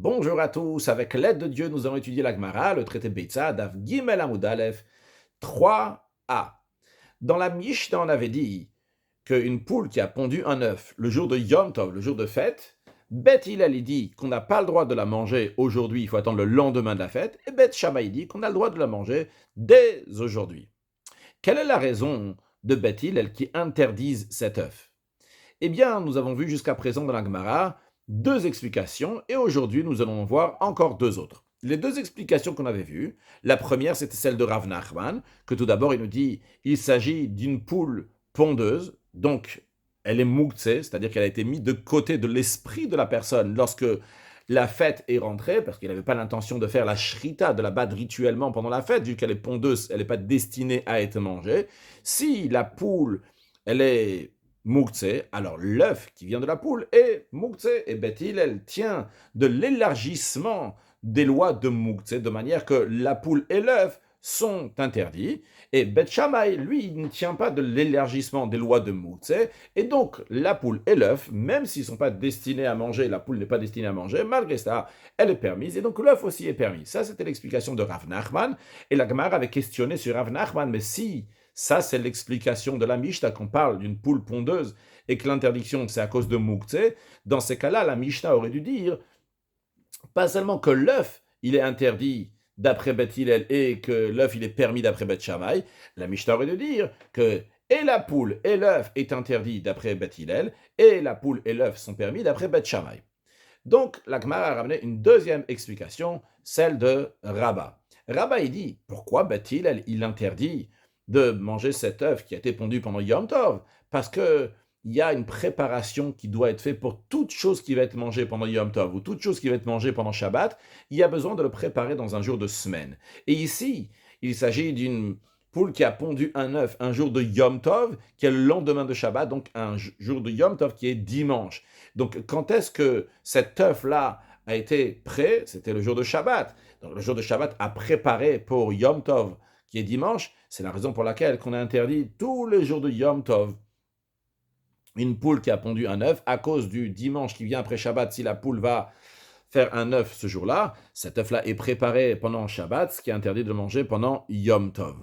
Bonjour à tous, avec l'aide de Dieu, nous allons étudier la Gemara, le traité Beitza, Daf Gimel Amud Aleph 3a. Dans la Mishnah, on avait dit qu'une poule qui a pondu un œuf le jour de Yom Tov, le jour de fête, Bet Hillel dit qu'on n'a pas le droit de la manger aujourd'hui, il faut attendre le lendemain de la fête, et Bet Shammai dit qu'on a le droit de la manger dès aujourd'hui. Quelle est la raison de Bet Hillel qui interdise cet œuf? Eh bien, nous avons vu jusqu'à présent dans la Gemara deux explications, et aujourd'hui nous allons en voir encore deux autres. Les deux explications qu'on avait vues, la première c'était celle de Rav Nachman, que tout d'abord il nous dit il s'agit d'une poule pondeuse, donc elle est mouktsé, c'est-à-dire qu'elle a été mise de côté de l'esprit de la personne lorsque la fête est rentrée, parce qu'il n'avait pas l'intention de faire la shrita, de la battre rituellement pendant la fête, vu qu'elle est pondeuse, elle n'est pas destinée à être mangée. Si la poule, elle est Mouktsé, alors l'œuf qui vient de la poule est Mouktsé, et Beth Hillel tient de l'élargissement des lois de Mouktsé, de manière que la poule et l'œuf sont interdits, et Beth Shammai, lui, il ne tient pas de l'élargissement des lois de Mouktsé, et donc la poule et l'œuf, même s'ils ne sont pas destinés à manger, la poule n'est pas destinée à manger, malgré ça, elle est permise, et donc l'œuf aussi est permis. Ça, c'était l'explication de Rav Nachman, et la Gemara avait questionné sur Rav Nachman, mais si ça, c'est l'explication de la Mishnah qu'on parle d'une poule pondeuse et que l'interdiction, c'est à cause de Mouktsé. Dans ces cas-là, la Mishnah aurait dû dire pas seulement que l'œuf, il est interdit d'après Beth Hillel et que l'œuf, il est permis d'après Beth Shammai. La Mishnah aurait dû dire que et la poule et l'œuf est interdit d'après Beth Hillel et la poule et l'œuf sont permis d'après Beth Shammai. Donc, la Gemara a ramené une deuxième explication, celle de Rabba. Rabba, il dit, pourquoi Beth Hillel, il interdit de manger cet œuf qui a été pondu pendant Yom Tov? Parce que il y a une préparation qui doit être faite pour toute chose qui va être mangée pendant Yom Tov ou toute chose qui va être mangée pendant Shabbat. Il y a besoin de le préparer dans un jour de semaine. Et ici, il s'agit d'une poule qui a pondu un œuf un jour de Yom Tov, qui est le lendemain de Shabbat, donc un jour de Yom Tov qui est dimanche. Donc, quand est-ce que cet œuf-là a été prêt? C'était le jour de Shabbat. Donc, le jour de Shabbat a préparé pour Yom Tov, qui est dimanche. C'est la raison pour laquelle on a interdit tous les jours de Yom Tov une poule qui a pondu un œuf à cause du dimanche qui vient après Shabbat. Si la poule va faire un œuf ce jour-là, cet œuf-là est préparé pendant Shabbat, ce qui est interdit de manger pendant Yom Tov.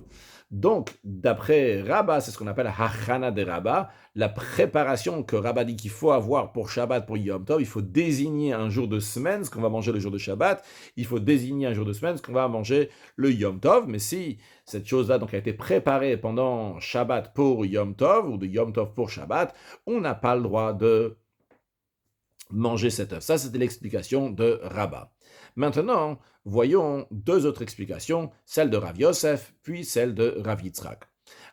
Donc, d'après Rabba, c'est ce qu'on appelle Hachana de Rabba, la préparation que Rabba dit qu'il faut avoir pour Shabbat, pour Yom Tov, il faut désigner un jour de semaine, ce qu'on va manger le jour de Shabbat, il faut désigner un jour de semaine, ce qu'on va manger le Yom Tov, mais si cette chose-là donc a été préparée pendant Shabbat pour Yom Tov, ou de Yom Tov pour Shabbat, on n'a pas le droit de manger cet œuf. Ça, c'était l'explication de Rabba. Maintenant, voyons deux autres explications, celle de Rav Yosef, puis celle de Rav Yitzhak.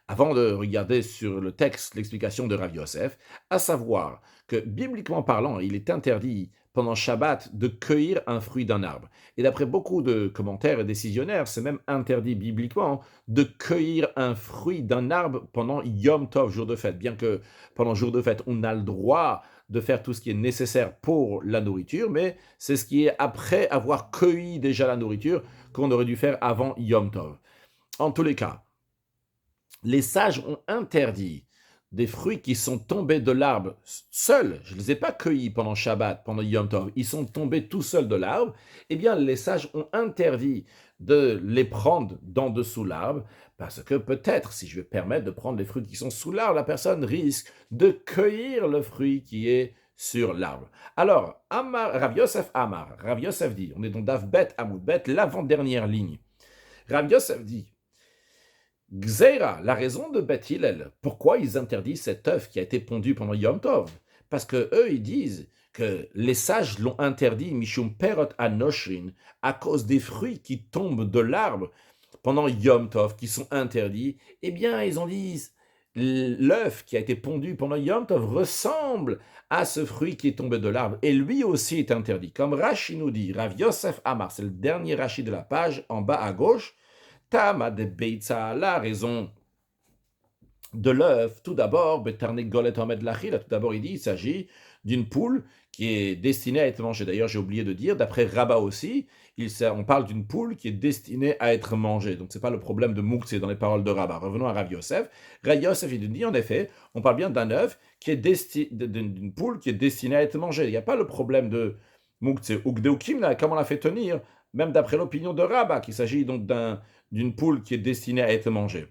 Avant de regarder sur le texte l'explication de Rav Yosef, à savoir que, bibliquement parlant, il est interdit pendant Shabbat de cueillir un fruit d'un arbre. Et d'après beaucoup de commentaires et décisionnaires, c'est même interdit bibliquement de cueillir un fruit d'un arbre pendant Yom Tov, jour de fête. Bien que pendant jour de fête, on a le droit de faire tout ce qui est nécessaire pour la nourriture, mais c'est ce qui est après avoir cueilli déjà la nourriture qu'on aurait dû faire avant Yom Tov. En tous les cas, les sages ont interdit des fruits qui sont tombés de l'arbre seuls, je ne les ai pas cueillis pendant Shabbat, pendant Yom Tov, ils sont tombés tout seuls de l'arbre, eh bien les sages ont interdit de les prendre d'en dessous l'arbre, parce que peut-être, si je vais permettre de prendre les fruits qui sont sous l'arbre, la personne risque de cueillir le fruit qui est sur l'arbre. Alors, Rav Yosef Amar, Rav Yosef dit, on est dans Daf Bet Amud Bet, l'avant-dernière ligne. Rav Yosef dit, Gzeira, la raison de Beth Hillel, pourquoi ils interdisent cet œuf qui a été pondu pendant Yom Tov? Parce que eux, ils disent que les sages l'ont interdit, Mishum Perot Anoshrin, à cause des fruits qui tombent de l'arbre pendant Yom Tov, qui sont interdits. Eh bien, ils ont dit, l'œuf qui a été pondu pendant Yom Tov ressemble à ce fruit qui est tombé de l'arbre, et lui aussi est interdit. Comme Rashi nous dit, Rav Yosef Amar, c'est le dernier Rashi de la page, en bas à gauche, Tama de Beitza, la raison de l'œuf, tout d'abord, Betarnegolet Omed Lachila, tout d'abord il dit, il s'agit d'une poule qui est destinée à être mangée. D'ailleurs, j'ai oublié de dire, d'après Rabat aussi, on parle d'une poule qui est destinée à être mangée. Donc, ce n'est pas le problème de Mouk, c'est dans les paroles de Rabat. Revenons à Rav Yosef. Rav Yosef, il dit, en effet, on parle bien d'un œuf qui est d'une poule qui est destinée à être mangée. Il n'y a pas le problème de Moukse Ugdeukimna, comme on l'a fait tenir, même d'après l'opinion de Rabba, qu'il s'agit donc d'une poule qui est destinée à être mangée.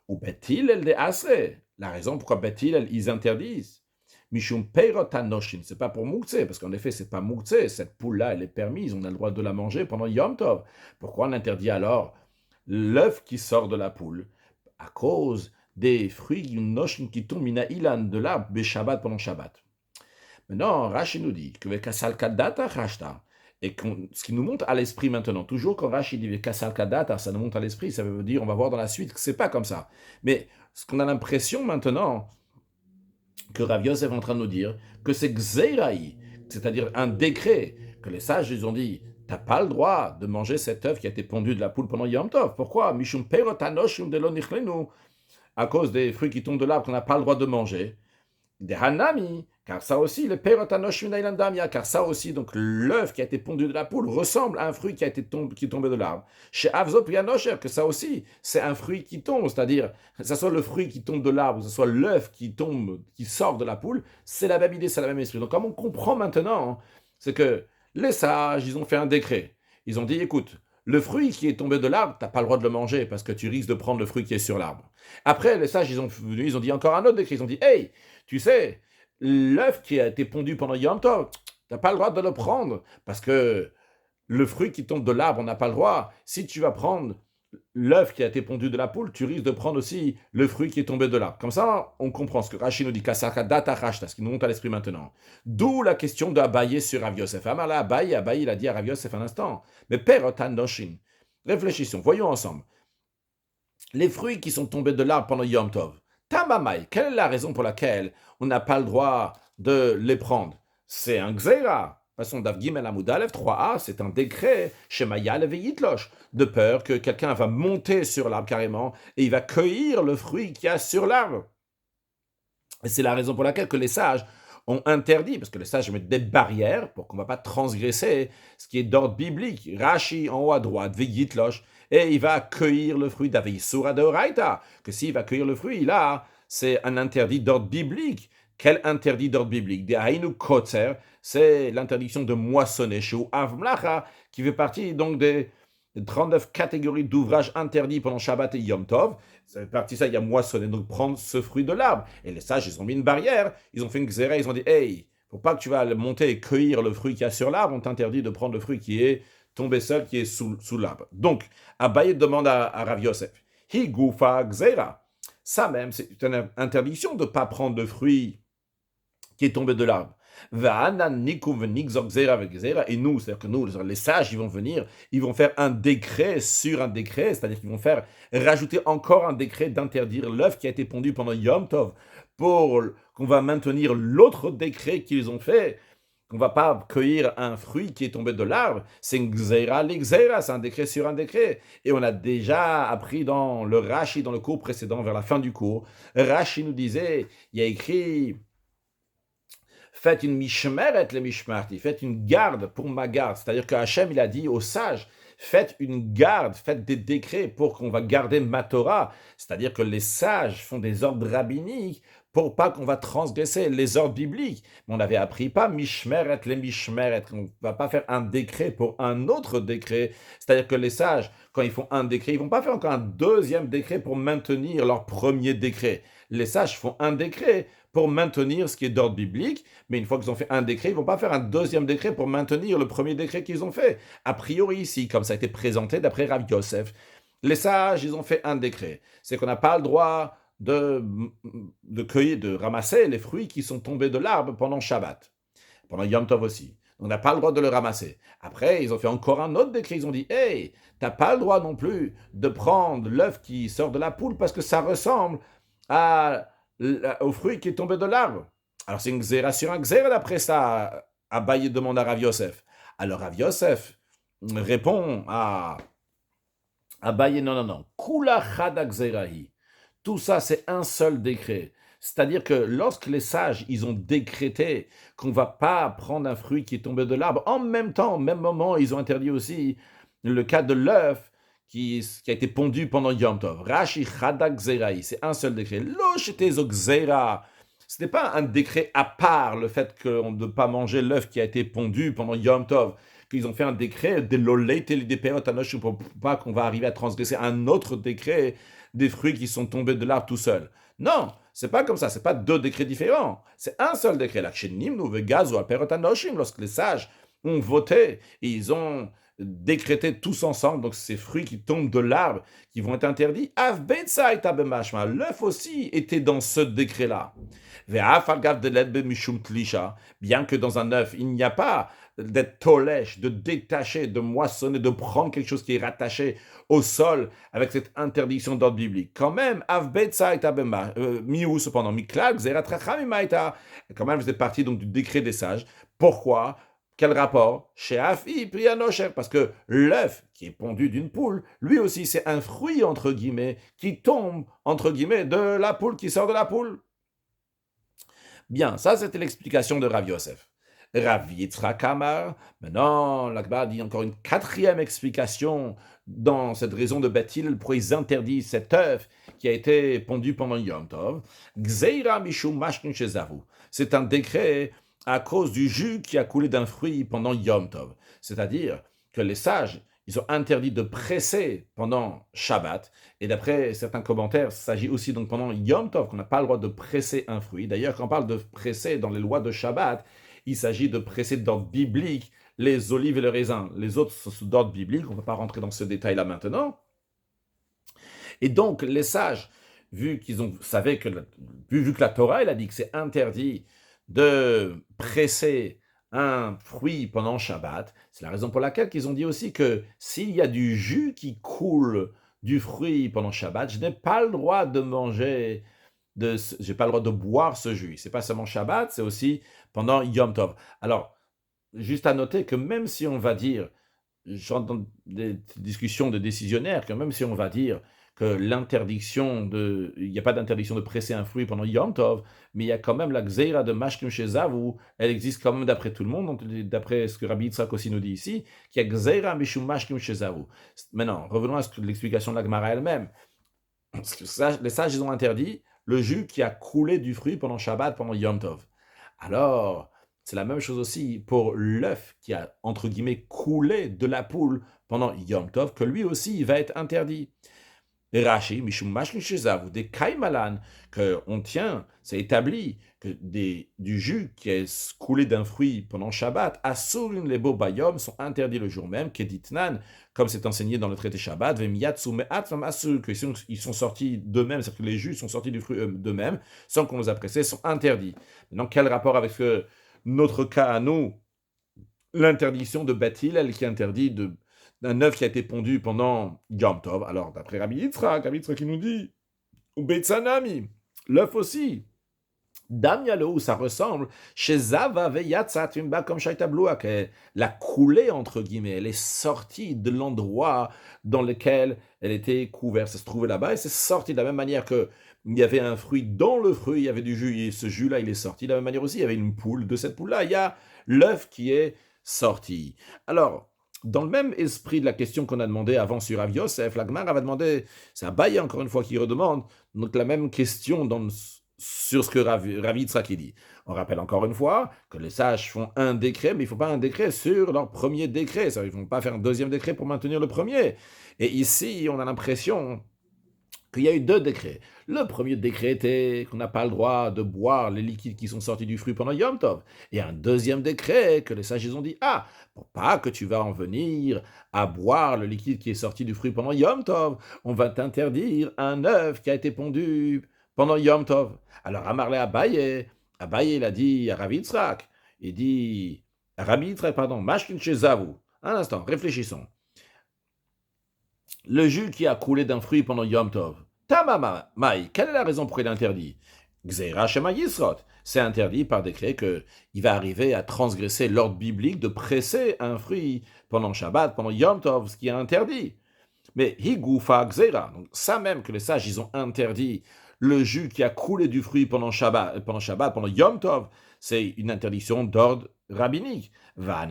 Ou Betil, elle asre. La raison pourquoi Betil, ils interdisent. Mishum Peirotanoshin, c'est pas pour Moukse, parce qu'en effet, c'est pas Moukse, cette poule-là, elle est permise, on a le droit de la manger pendant Yom Tov. Pourquoi on interdit alors l'œuf qui sort de la poule? À cause des fruits Noshin qui tombent mina ilan de l'arbre, Shabbat pendant Shabbat. Maintenant, Rashi nous dit que Vekasal Kadata Rashta, et ce qui nous monte à l'esprit maintenant, toujours quand Rashi dit Vekasal Kadata, ça nous monte à l'esprit, ça veut dire, on va voir dans la suite que c'est pas comme ça. Mais ce qu'on a l'impression maintenant, que Rav Yosef est en train de nous dire, que c'est Gzeiraï, c'est-à-dire un décret, que les sages ils ont dit, t'as pas le droit de manger cet œuf qui a été pondu de la poule pendant Yom Tov. Pourquoi? Mishum Perotanoshum de l'onichlenu, à cause des fruits qui tombent de l'arbre qu'on n'a pas le droit de manger. Des hanami, car ça aussi, le perotanoshunailandamia, car ça aussi, donc l'œuf qui a été pondu de la poule ressemble à un fruit qui est tombé de l'arbre. Chez Avzoprianosher, que ça aussi, c'est un fruit qui tombe, c'est-à-dire, que ce soit le fruit qui tombe de l'arbre, que ce soit l'œuf qui tombe, qui sort de la poule, c'est la même idée, c'est la même esprit. Donc, comme on comprend maintenant, c'est que les sages, ils ont fait un décret. Ils ont dit, écoute, le fruit qui est tombé de l'arbre, tu n'as pas le droit de le manger parce que tu risques de prendre le fruit qui est sur l'arbre. Après, les sages, ils ont dit encore un autre décret. Ils ont dit, hey, tu sais, l'œuf qui a été pondu pendant Yom Tov, tu n'as pas le droit de le prendre parce que le fruit qui tombe de l'arbre, on n'a pas le droit. Si tu vas prendre l'œuf qui a été pondu de la poule, tu risques de prendre aussi le fruit qui est tombé de l'arbre. Comme ça, on comprend ce que Rashi nous dit, ce qui nous monte à l'esprit maintenant. D'où la question de Abaye sur Rav Yosef. Amala Abaye, il a dit à Rav Yosef un instant. Mais Perotan Noshin. Réfléchissons, voyons ensemble. Les fruits qui sont tombés de l'arbre pendant Yom Tov. Tamamai, quelle est la raison pour laquelle on n'a pas le droit de les prendre? C'est un Gzeira. De toute façon, Dav Gimel Amud Aleph 3a, c'est un décret chez Mayal et Yitlosh, de peur que quelqu'un va monter sur l'arbre carrément et il va cueillir le fruit qu'il y a sur l'arbre. Et c'est la raison pour laquelle que les sages ont interdit, parce que les sages mettent des barrières pour qu'on ne va pas transgresser ce qui est d'ordre biblique. Rashi en haut à droite, Veyitlosh, et il va cueillir le fruit d'Aveisura de Oraita, que s'il va cueillir le fruit, là, c'est un interdit d'ordre biblique. Quel interdit d'ordre biblique? Des Haïnu Kotzer, c'est l'interdiction de moissonner chez Avmlacha, qui fait partie donc des 39 catégories d'ouvrages interdits pendant Shabbat et Yom Tov. Ça fait partie de ça, il y a moissonner, donc prendre ce fruit de l'arbre. Et les sages, ils ont mis une barrière, ils ont fait une xéra, ils ont dit, hey, faut pas que tu vas monter et cueillir le fruit qu'il y a sur l'arbre, on t'interdit de prendre le fruit qui est tombé seul, qui est sous l'arbre. Donc, Abaye demande à Rav Yosef, hi gufa xéra. Ça même, c'est une interdiction de ne pas prendre le fruit qui est tombé de l'arbre. Et nous, c'est-à-dire que nous, les sages, ils vont venir, ils vont faire un décret sur un décret, c'est-à-dire qu'ils vont faire rajouter encore un décret d'interdire l'œuf qui a été pondu pendant Yom Tov, pour qu'on va maintenir l'autre décret qu'ils ont fait, qu'on va pas cueillir un fruit qui est tombé de l'arbre, c'est une gzeira l'exera, c'est un décret sur un décret. Et on a déjà appris dans le Rashi, dans le cours précédent, vers la fin du cours, Rashi nous disait, il y a écrit... Faites une mishmeret le mishmarti, faites une garde pour ma garde. C'est-à-dire que Hachem, il a dit aux sages, faites une garde, faites des décrets pour qu'on va garder ma Torah. C'est-à-dire que les sages font des ordres rabbiniques pour pas qu'on va transgresser les ordres bibliques. Mais on n'avait appris pas mishmeret le mishmeret, on ne va pas faire un décret pour un autre décret. C'est-à-dire que les sages, quand ils font un décret, ils vont pas faire encore un deuxième décret pour maintenir leur premier décret. Les sages font un décret pour maintenir ce qui est d'ordre biblique, mais une fois qu'ils ont fait un décret, ils ne vont pas faire un deuxième décret pour maintenir le premier décret qu'ils ont fait. A priori ici, comme ça a été présenté d'après Rav Yosef, les sages, ils ont fait un décret. C'est qu'on n'a pas le droit de cueillir, de ramasser les fruits qui sont tombés de l'arbre pendant Shabbat, pendant Yom Tov aussi. On n'a pas le droit de le ramasser. Après, ils ont fait encore un autre décret. Ils ont dit, hey, t'as pas le droit non plus de prendre l'œuf qui sort de la poule parce que ça ressemble au fruit qui est tombé de l'arbre. Alors c'est une xéra sur un xéra d'après ça. Abaye demande à Rav Yosef. Alors Rav Yosef répond à Abaye, non. Kula chada xérahi. Tout ça, c'est un seul décret. C'est-à-dire que lorsque les sages, ils ont décrété qu'on ne va pas prendre un fruit qui est tombé de l'arbre, en même temps, au même moment, ils ont interdit aussi le cas de l'œuf qui a été pondu pendant Yom Tov. Rashi Chadak Zeraï, c'est un seul décret. Loshete zo Xera, Ce n'est pas un décret à part, le fait qu'on ne peut pas manger l'œuf qui a été pondu pendant Yom Tov, qu'ils ont fait un décret de l'oleit et des perot anoshim pour pas qu'on va arriver à transgresser un autre décret des fruits qui sont tombés de l'arbre tout seuls. Non, c'est pas comme ça, c'est pas deux décrets différents. C'est un seul décret. Lorsque les sages ont voté et ils ont décrété tous ensemble, donc ces fruits qui tombent de l'arbre, qui vont être interdits, l'œuf aussi était dans ce décret-là. Bien que dans un œuf, il n'y a pas d'être tolèche, de détacher, de moissonner, de prendre quelque chose qui est rattaché au sol avec cette interdiction d'ordre biblique. Quand même, cependant, quand même, vous êtes parti donc du décret des sages. Pourquoi? Quel rapport? Chez Afi, Prianosher, parce que l'œuf qui est pondu d'une poule, lui aussi, c'est un fruit, entre guillemets, qui tombe, entre guillemets, de la poule, qui sort de la poule. Bien, ça, c'était l'explication de Rav Yosef. Rav Yitzhak Amar, maintenant, l'Akbar dit encore une quatrième explication dans cette raison de Bethil, pourquoi ils interdisent cet œuf qui a été pondu pendant Yom Tov. Gzeira mishum mashkin shezavu. C'est un décret à cause du jus qui a coulé d'un fruit pendant Yom Tov. C'est-à-dire que les sages, ils ont interdit de presser pendant Shabbat. Et d'après certains commentaires, il s'agit aussi donc pendant Yom Tov qu'on n'a pas le droit de presser un fruit. D'ailleurs, quand on parle de presser dans les lois de Shabbat, il s'agit de presser d'ordre biblique les olives et le raisin. Les autres sont d'ordre biblique, on ne va pas rentrer dans ce détail-là maintenant. Et donc, les sages, vu que la Torah, elle a dit que c'est interdit de presser un fruit pendant Shabbat, c'est la raison pour laquelle ils ont dit aussi que s'il y a du jus qui coule du fruit pendant Shabbat, je n'ai pas le droit de manger, j'ai pas le droit de boire ce jus. C'est pas seulement Shabbat, c'est aussi pendant Yom Tov. Alors, juste à noter que même si on va dire, j'entends des discussions de décisionnaires, que même si on va dire que il n'y a pas d'interdiction de presser un fruit pendant Yom Tov, mais il y a quand même la Gzeira de Mashkim Shezav, où elle existe quand même d'après tout le monde, donc d'après ce que Rabbi Yitzhak aussi nous dit ici, qu'il y a Gzeira Mishum Mashkim Shezav. Maintenant, revenons à l'explication de la Gemara elle-même. Parce que les sages, ils ont interdit le jus qui a coulé du fruit pendant Shabbat, pendant Yom Tov. Alors, c'est la même chose aussi pour l'œuf qui a, entre guillemets, coulé de la poule pendant Yom Tov, que lui aussi, il va être interdit. Rashi, Mishum Mashkin Shezav, ou des Kaimalan, qu'on tient, c'est établi, que du jus qui est coulé d'un fruit pendant Shabbat, Asurin Lebo Bayom, sont interdits le jour même, Keditnan, comme c'est enseigné dans le traité Shabbat, Vemiyatsu Me'at Vam Asur, qu'ils sont sortis d'eux-mêmes, c'est-à-dire que les jus sont sortis du fruit d'eux-mêmes, sans qu'on les a pressés, sont interdits. Maintenant, quel rapport avec notre cas à nous, l'interdiction de Bethil, elle qui interdit d'un œuf qui a été pondu pendant Yom Tov. Alors, d'après Rabbi Yitzhak qui nous dit, ou Beitsanami, l'œuf aussi. Damialo, où ça ressemble, chez Zava Veyatsatimba comme Shaitabloua, qu'elle a coulé, entre guillemets, elle est sortie de l'endroit dans lequel elle était couverte. Ça se trouvait là-bas et c'est sorti de la même manière que il y avait un fruit dans le fruit, il y avait du jus, et ce jus-là, il est sorti. De la même manière aussi, il y avait une poule. De cette poule-là, il y a l'œuf qui est sorti. Alors, dans le même esprit de la question qu'on a demandé avant sur Rav Yosef, la Gemara va demander, c'est Abaye encore une fois qui redemande, donc la même question sur ce que Rav Yitzhak dit. On rappelle encore une fois que les sages font un décret, mais il ne faut pas un décret sur leur premier décret. Ils ne vont pas faire un deuxième décret pour maintenir le premier. Et ici, on a l'impression qu'il y a eu deux décrets. Le premier décret était qu'on n'a pas le droit de boire les liquides qui sont sortis du fruit pendant Yom Tov. Et un deuxième décret que les sages ils ont dit, pour pas que tu vas en venir à boire le liquide qui est sorti du fruit pendant Yom Tov, on va t'interdire un œuf qui a été pondu pendant Yom Tov. Alors Amarle Abaye, il a dit à Rav Yitzhak, il dit à Rabbi Yitzhak, Mashkin Shezavu. Un instant, réfléchissons. Le jus qui a coulé d'un fruit pendant Yom Tov. Tamama, Maï, quelle est la raison pour il est interdit? Gzeira Shema Yisrot. C'est interdit par décret qu'il va arriver à transgresser l'ordre biblique de presser un fruit pendant Shabbat, pendant Yom Tov, ce qui est interdit. Mais Higufa Gzeira, donc ça même que les sages, ils ont interdit le jus qui a coulé du fruit pendant Shabbat, pendant Yom Tov, c'est une interdiction d'ordre rabbinique. Quoi,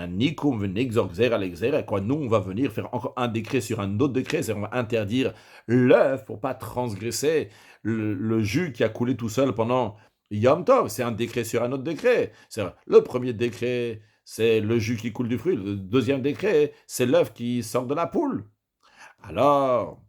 nous, on va venir faire encore un décret sur un autre décret, c'est-à-dire on va interdire l'œuf pour pas transgresser le jus qui a coulé tout seul pendant Yom Tov, c'est un décret sur un autre décret. Le premier décret, c'est le jus qui coule du fruit. Le deuxième décret, c'est l'œuf qui sort de la poule. Alors,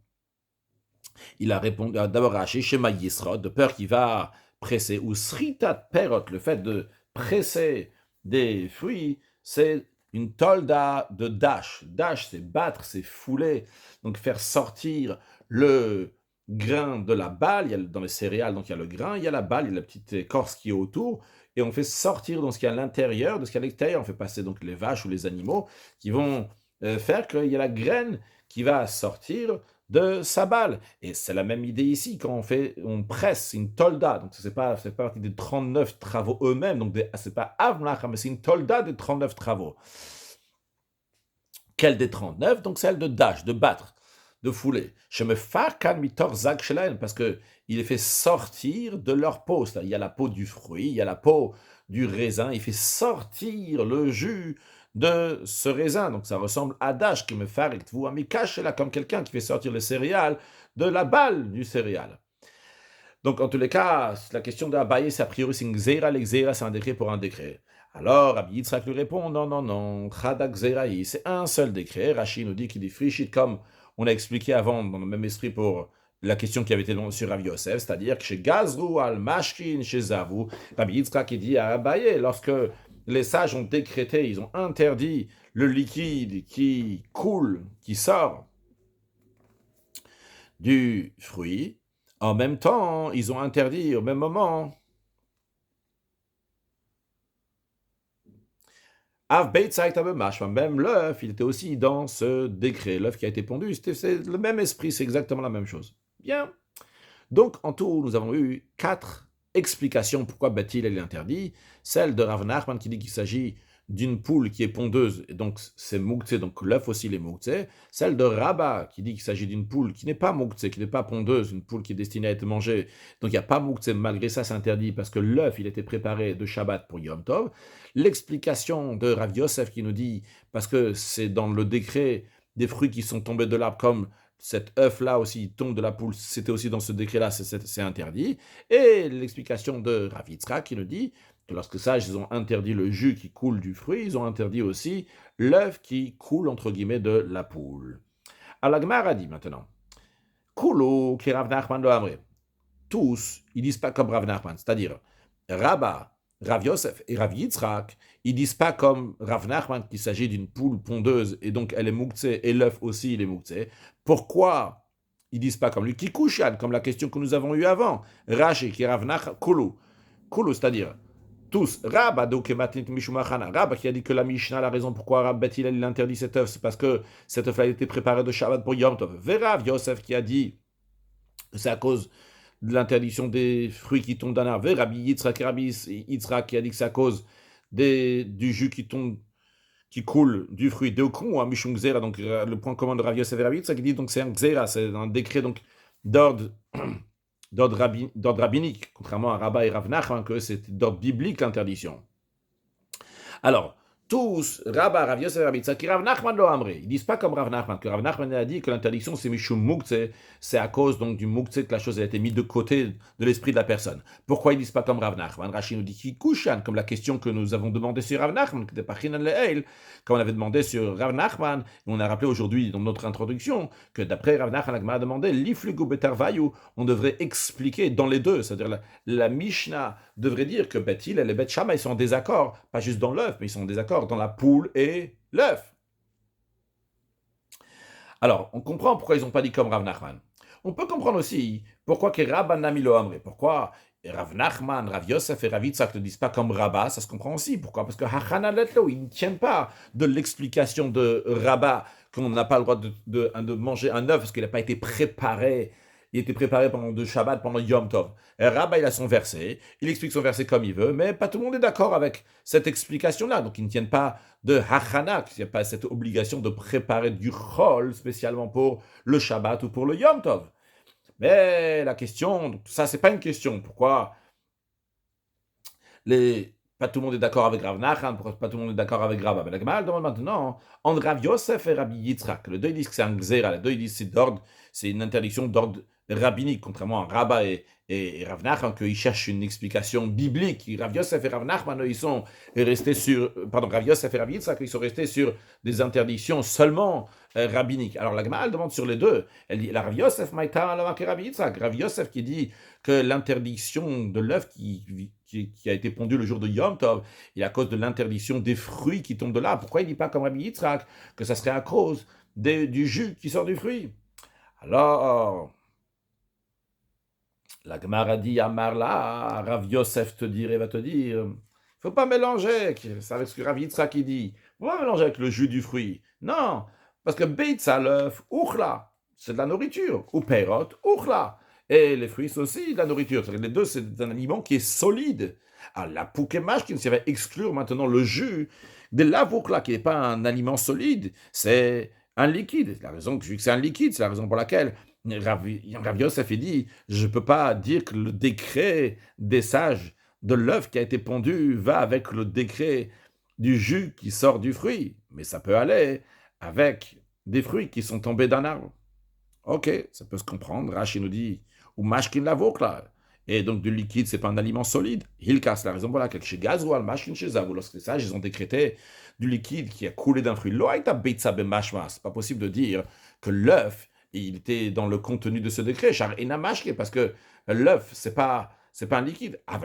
il a répondu d'abord à Shema Yisrod, de peur qu'il va presser, ou Sritat Perot, le fait de presser des fruits, c'est une tolda de dash. Dash, c'est battre, c'est fouler, donc faire sortir le grain de la balle. Il y a, dans les céréales, donc il y a le grain, il y a la balle, il y a la petite écorce qui est autour, et on fait sortir donc ce qu'il y a à l'intérieur, de ce qu'il y a à l'extérieur. On fait passer donc les vaches ou les animaux qui vont faire qu'il y a la graine qui va sortir de sa balle. Et c'est la même idée ici, quand on presse une tolda, donc c'est pas partie des 39 travaux eux-mêmes, donc c'est pas Avmlacha, mais c'est une tolda des 39 travaux. Quelle des 39? Donc celle de dash, de battre, de fouler. Je me farkan mitor zak shelaen, parce que il les fait sortir de leur peau. Il y a la peau du fruit, il y a la peau du raisin, il fait sortir le jus de ce raisin. Donc ça ressemble à dash, qui me farik vous amikash là, comme quelqu'un qui fait sortir le céréal de la balle du céréal. Donc en tous les cas, la question d'Abaye, c'est a priori c'est une xéra, l'exéra c'est un décret pour un décret. Alors, Rabbi Yitzhak lui répond, non, non, non, Chadak Zeraï, c'est un seul décret. Rashi nous dit qu'il est frichit, comme on a expliqué avant, dans le même esprit pour la question qui avait été sur Rav Yosef, c'est-à-dire que chez Gazrou al Mashkin, chez Zavu, Rabbi Yitzhak dit à Abaye, lorsque les sages ont décrété, ils ont interdit le liquide qui coule, qui sort du fruit, en même temps, ils ont interdit au même moment Av Beitzait Abemash, même l'œuf, il était aussi dans ce décret. L'œuf qui a été pondu, c'est le même esprit, c'est exactement la même chose. Bien. Donc, en tout, nous avons eu 4 explications pourquoi Bethil est interdit. Celle de Rav Nachman qui dit qu'il s'agit d'une poule qui est pondeuse, et donc c'est mouktsé, donc l'œuf aussi est mouktsé. Celle de Rabba qui dit qu'il s'agit d'une poule qui n'est pas mouktsé, qui n'est pas pondeuse, une poule qui est destinée à être mangée. Donc il n'y a pas mouktsé, malgré ça c'est interdit parce que l'œuf il était préparé de Shabbat pour Yom Tov. L'explication de Rav Yosef qui nous dit, parce que c'est dans le décret des fruits qui sont tombés de l'arbre comme cet œuf-là aussi tombe de la poule, c'était aussi dans ce décret-là, c'est interdit. Et l'explication de Rav Yitzhak qui nous dit que lorsque ça, ils ont interdit le jus qui coule du fruit, ils ont interdit aussi l'œuf qui coule, entre guillemets, de la poule. Alors la Gemara dit maintenant, Kulo qui Rav Nachman lo amre. Tous, ils disent pas comme Rav Nachman, c'est-à-dire Rabba, Rav Yosef et Rav Yitzhak, ils disent pas comme Rav Nachman qu'il s'agit d'une poule pondeuse et donc elle est mouktsé et l'œuf aussi il est mouktsé. Pourquoi ils disent pas comme lui Kikushan, comme la question que nous avons eue avant? Rashi qui Rav Nachman, Kulu, c'est-à-dire tous. Rabba donc Mishumachana, Rabba qui a dit que la Mishnah, la raison pourquoi Rabba il interdit cet œuf, c'est parce que cet œuf a été préparé de Shabbat pour Yom Tov. Rav Yosef qui a dit que c'est à cause de l'interdiction des fruits qui tombent d'un arbre. Rabbi Yitzhak et Rabbi Yitzhak qui a dit que c'est à cause du jus qui coule du fruit de Okun ou un Mishum Gzera, donc le point commun de Rabbi Yosef et Rabbi Yitzhak qui dit donc c'est un Gzera, c'est un décret donc d'ordre rabbinique, contrairement à Rabba et Rav Nachman, que c'est d'ordre biblique l'interdiction. Alors, tous, Rabba, Rav Yosef, Rabbi Yitzhak, Rav Nachman lo amre. Ils disent pas comme Rav Nachman, que Rav Nachman a dit que l'interdiction c'est Mishum Muktzeh, c'est à cause donc du Muktzeh que la chose a été mise de côté de l'esprit de la personne. Pourquoi ils disent pas comme Rav Nachman? Rashi nous dit Kikushan, comme la question que nous avons demandé sur Rav Nachman, qui n'était pas Chinan Le'el, comme on avait demandé sur Rav Nachman, et on a rappelé aujourd'hui dans notre introduction que d'après Rav Nachman, on a demandé l'iflugu betarvayu, on devrait expliquer dans les deux, c'est-à-dire la Mishnah devrait dire que Beth Hillel et Beth Shammai ils sont en désaccord, pas juste dans l'œuf, mais ils sont en désaccord dans la poule et l'œuf. Alors, on comprend pourquoi ils n'ont pas dit comme Rav Nachman. On peut comprendre aussi pourquoi que Rabba Namilo Amre, pourquoi Rav Nachman, Rav Yosef et Rav Yitzhak ne disent pas comme Rabba, ça se comprend aussi. Pourquoi? Parce que Hachana Letlo, ils ne tiennent pas de l'explication de Rabba qu'on n'a pas le droit de manger un œuf parce qu'il n'a pas été préparé. Il était préparé pendant deux Shabbat, pendant Yom Tov. Et Rabba, il a son verset, il explique son verset comme il veut, mais pas tout le monde est d'accord avec cette explication-là. Donc, ils ne tiennent pas de Hachana, il n'y a pas cette obligation de préparer du Chol spécialement pour le Shabbat ou pour le Yom Tov. Mais la question, ça, c'est pas une question. Pourquoi pas tout le monde est d'accord avec Rav Nachman, pourquoi pas tout le monde est d'accord avec Rabba? Mais la Gemara demande maintenant, entre Rav Yosef et Rabbi Yitzhak, les deux disent que c'est un Gzera, les deux disent que c'est une interdiction d'ordre rabbinique, contrairement à Rabba et Rav Nachman, qu'ils cherchent une explication biblique. Rav Yosef et Rav Nachman, ils sont restés sur, Rav Yosef et Rav Yitzhak, ils sont restés sur des interdictions seulement rabbiniques. Alors la Gemara, elle demande sur les deux. Elle dit, la Rav Yosef, Maïta, Alama, Rav Yitzhak. Rav Yosef qui dit que l'interdiction de l'œuf qui a été pondu le jour de Yom Tov, et à cause de l'interdiction des fruits qui tombent de là. Pourquoi il ne dit pas comme Rabbi Yitzhak que ça serait à cause du jus qui sort du fruit? Alors, la Gemara dit à Marla, Rav Yosef va te dire, il ne faut pas mélanger, c'est avec ce que Rav Yitzhak dit. Il ne faut pas mélanger avec le jus du fruit. Non, parce que Beitza, l'œuf, Uchla, c'est de la nourriture. Ou Perot, Uchla. Et les fruits, c'est aussi de la nourriture. Les deux, c'est un aliment qui est solide. Alors, la Poukemash, qui va exclure maintenant le jus de l'avoukla, qui n'est pas un aliment solide, c'est un liquide. La raison que je dis que c'est un liquide, c'est la raison pour laquelle Rav Yosef dit, je ne peux pas dire que le décret des sages de l'œuf qui a été pondu va avec le décret du jus qui sort du fruit. Mais ça peut aller avec des fruits qui sont tombés d'un arbre. Ok, ça peut se comprendre. Rashi nous dit, ou mashkin l'avoukla. Et donc, du liquide, c'est pas un aliment solide. Hilka, c'est la raison pour laquelle chez Gazoual, Mashkin chez Zavou, lorsque les sages, ils ont décrété du liquide qui a coulé d'un fruit. Loaïta beitza bemashma. C'est pas possible de dire que l'œuf, il était dans le contenu de ce décret. Char enamashke, parce que l'œuf, c'est pas un liquide. Par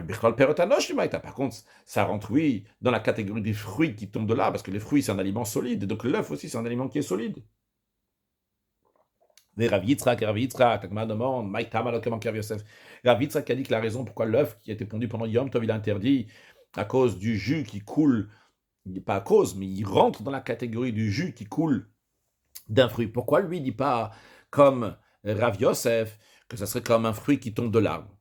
contre, ça rentre, oui, dans la catégorie des fruits qui tombent de là, parce que les fruits, c'est un aliment solide. Et donc, l'œuf aussi, c'est un aliment qui est solide. Rav Yitzhak, la Gemara demande, Rav Yitzhak a dit que la raison pourquoi l'œuf qui a été pondu pendant Yom Tov, il a interdit à cause du jus qui coule, pas à cause, mais il rentre dans la catégorie du jus qui coule d'un fruit. Pourquoi lui dit pas comme Rav Yosef que ça serait comme un fruit qui tombe de l'arbre?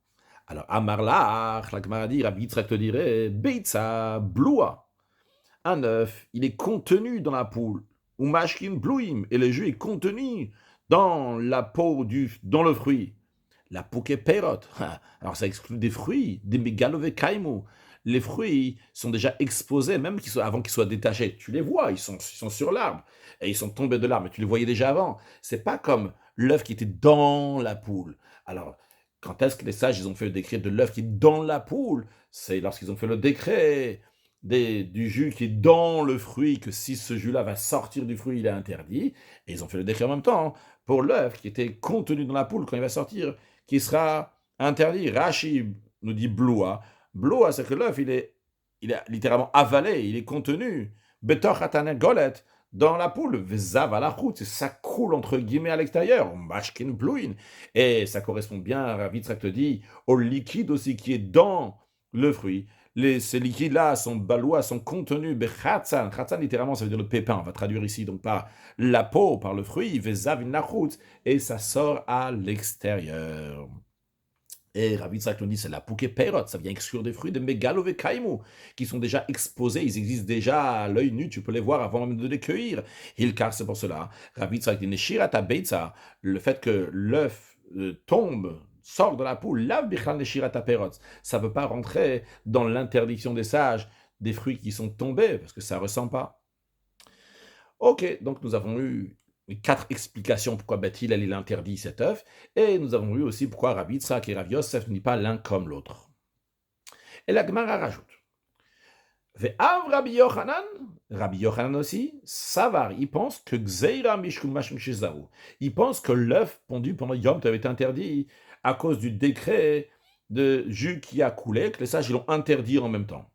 Alors, Amarlach, la Gemara dit, Rav Yitzhak te dirait, Beitza, bloua. Un œuf, il est contenu dans la poule, ou mashkin bluim, et le jus est contenu dans la peau, dans le fruit. La pouke perot. Alors ça exclut des fruits, des megalove kaimu. Les fruits sont déjà exposés, même avant qu'ils soient détachés. Tu les vois, ils sont sur l'arbre. Et ils sont tombés de l'arbre, mais tu les voyais déjà avant. C'est pas comme l'œuf qui était dans la poule. Alors, quand est-ce que les sages ils ont fait le décret de l'œuf qui est dans la poule? C'est lorsqu'ils ont fait le décret du jus qui est dans le fruit, que si ce jus-là va sortir du fruit, il est interdit. Et ils ont fait le décret en même temps pour l'œuf qui était contenu dans la poule quand il va sortir, qui sera interdit. Rashi nous dit bloua. Bloua, c'est que l'œuf, il est littéralement avalé, il est contenu. Betor hatane golet, dans la poule. Vezav à la route, ça coule entre guillemets à l'extérieur. Mashkin bluin. Et ça correspond bien, Rav Yitzhak te dit, au liquide aussi qui est dans le fruit. Ces liquides-là sont balois, sont contenus bechatzan. Chatzan, littéralement, ça veut dire le pépin. On va traduire ici, donc par la peau, par le fruit, vezav nachut, et ça sort à l'extérieur. Et Rav Yitzhak nous dit, c'est la pouke perot, ça vient exclure des fruits de megalove kaimu, qui sont déjà exposés, ils existent déjà à l'œil nu, tu peux les voir avant même de les cueillir. Hilkar, c'est pour cela. Rav Yitzhak dit, neshirata beitza, le fait que l'œuf tombe, sort de la poule, lav bichal neshirata perot, ça ne peut pas rentrer dans l'interdiction des sages des fruits qui sont tombés, parce que ça ne ressent pas. Ok, donc nous avons eu 4 explications pourquoi Beth Hillel il interdit cet œuf, et nous avons vu aussi pourquoi Rabbi Yitzhak et Rav Yosef ne disent pas l'un comme l'autre. Et la Gemara rajoute, Ve'av Rabbi Yochanan aussi, Savar, il pense que Gzeira Mishkum Mashum Shezaru, il pense que l'œuf pondu pendant Yom Tov est interdit à cause du décret de jus qui a coulé, que les sages l'ont interdit en même temps.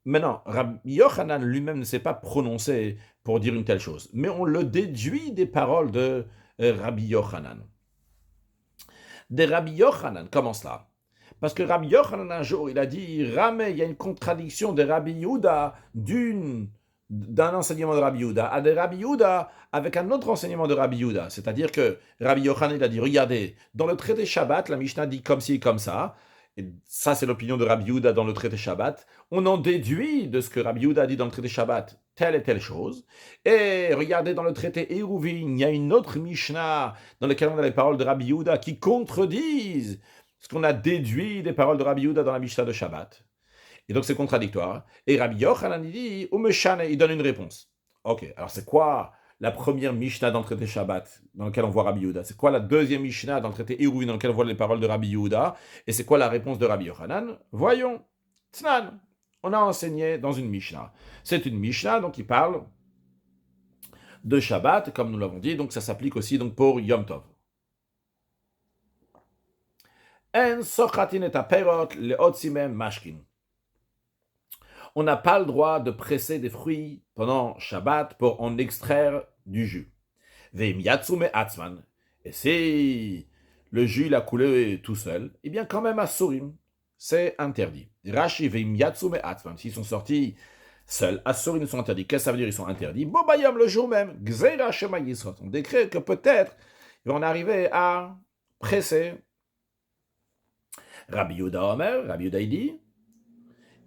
Maintenant, Rabbi Yochanan lui-même ne s'est pas prononcé pour dire une telle chose, mais on le déduit des paroles de Rabbi Yochanan. De Rabbi Yochanan, comment cela? Parce que Rabbi Yochanan, un jour, il a dit, Ramé, il y a une contradiction de Rabbi Yehuda d'un enseignement de Rabbi Yehuda à de Rabbi Yehuda avec un autre enseignement de Rabbi Yehuda. C'est-à-dire que Rabbi Yochanan, il a dit, regardez, dans le traité Shabbat, la Mishnah dit comme ci, comme ça, et ça c'est l'opinion de Rabbi Yehuda dans le traité Shabbat, on en déduit de ce que Rabbi Yehuda dit dans le traité Shabbat, telle et telle chose, et regardez dans le traité Eruvin, il y a une autre Mishnah dans laquelle on a les paroles de Rabbi Yehuda qui contredisent ce qu'on a déduit des paroles de Rabbi Yehuda dans la Mishnah de Shabbat. Et donc c'est contradictoire. Et Rabbi Yochanan, il dit, il donne une réponse. Ok, alors c'est quoi la première Mishnah dans le traité Shabbat, dans lequel on voit Rabbi Yehuda? C'est quoi la deuxième Mishnah dans le traité Eruvin, dans lequel on voit les paroles de Rabbi Yehuda? Et c'est quoi la réponse de Rabbi Yochanan? Voyons. Tznan. On a enseigné dans une Mishnah. C'est une Mishnah donc qui parle de Shabbat, comme nous l'avons dit, donc ça s'applique aussi donc pour Yom Tov. En sochatin et aperot leotsimem mashkin. On n'a pas le droit de presser des fruits pendant Shabbat pour en extraire du jus. Veim yatsume atzman. Et si le jus il a coulé tout seul, eh bien quand même à Surim, c'est interdit. Rashi veim yatsume atzman. S'ils sont sortis seuls, à Surim ils sont interdits. Qu'est-ce que ça veut dire ils sont interdits? Bobayam le jour même. Gzeira shema yisrot. On décrète que peut-être ils vont en arriver à presser. Rabbi Yehuda Omer, Rabbi Yehuda il dit,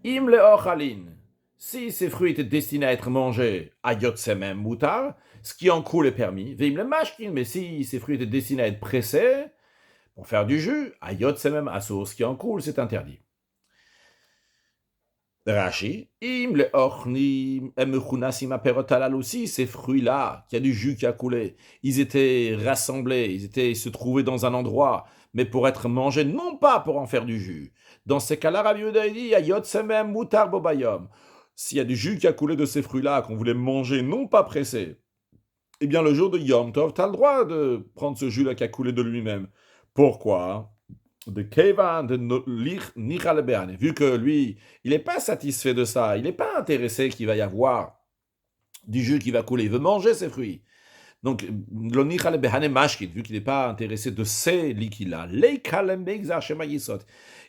Im le ochalin, si ces fruits étaient destinés à être mangés, à yotsemem mutar, ce qui en coule est permis, veim le mashkin, mais si ces fruits étaient destinés à être pressés, pour faire du jus, à yotsemem asur, ce qui en coule, c'est interdit. Rashi, im le ochnim emechunasim aperotalal aussi, ces fruits-là, qui a du jus qui a coulé, ils étaient rassemblés, ils se trouvaient dans un endroit, mais pour être mangés, non pas pour en faire du jus. Dans ces cas-là, Rabbi Yehuda dit, ayot semem mutar bobayom. S'il y a du jus qui a coulé de ces fruits-là, qu'on voulait manger, non pas pressé, eh bien le jour de Yom Tov, tu as le droit de prendre ce jus-là qui a coulé de lui-même. Pourquoi? De Kevan, de Nichal Be'ane. Vu que lui, il n'est pas satisfait de ça, il n'est pas intéressé qu'il va y avoir du jus qui va couler, il veut manger ses fruits. Donc, le Nichal Be'ane Mashkin, vu qu'il n'est pas intéressé de ces liquides-là,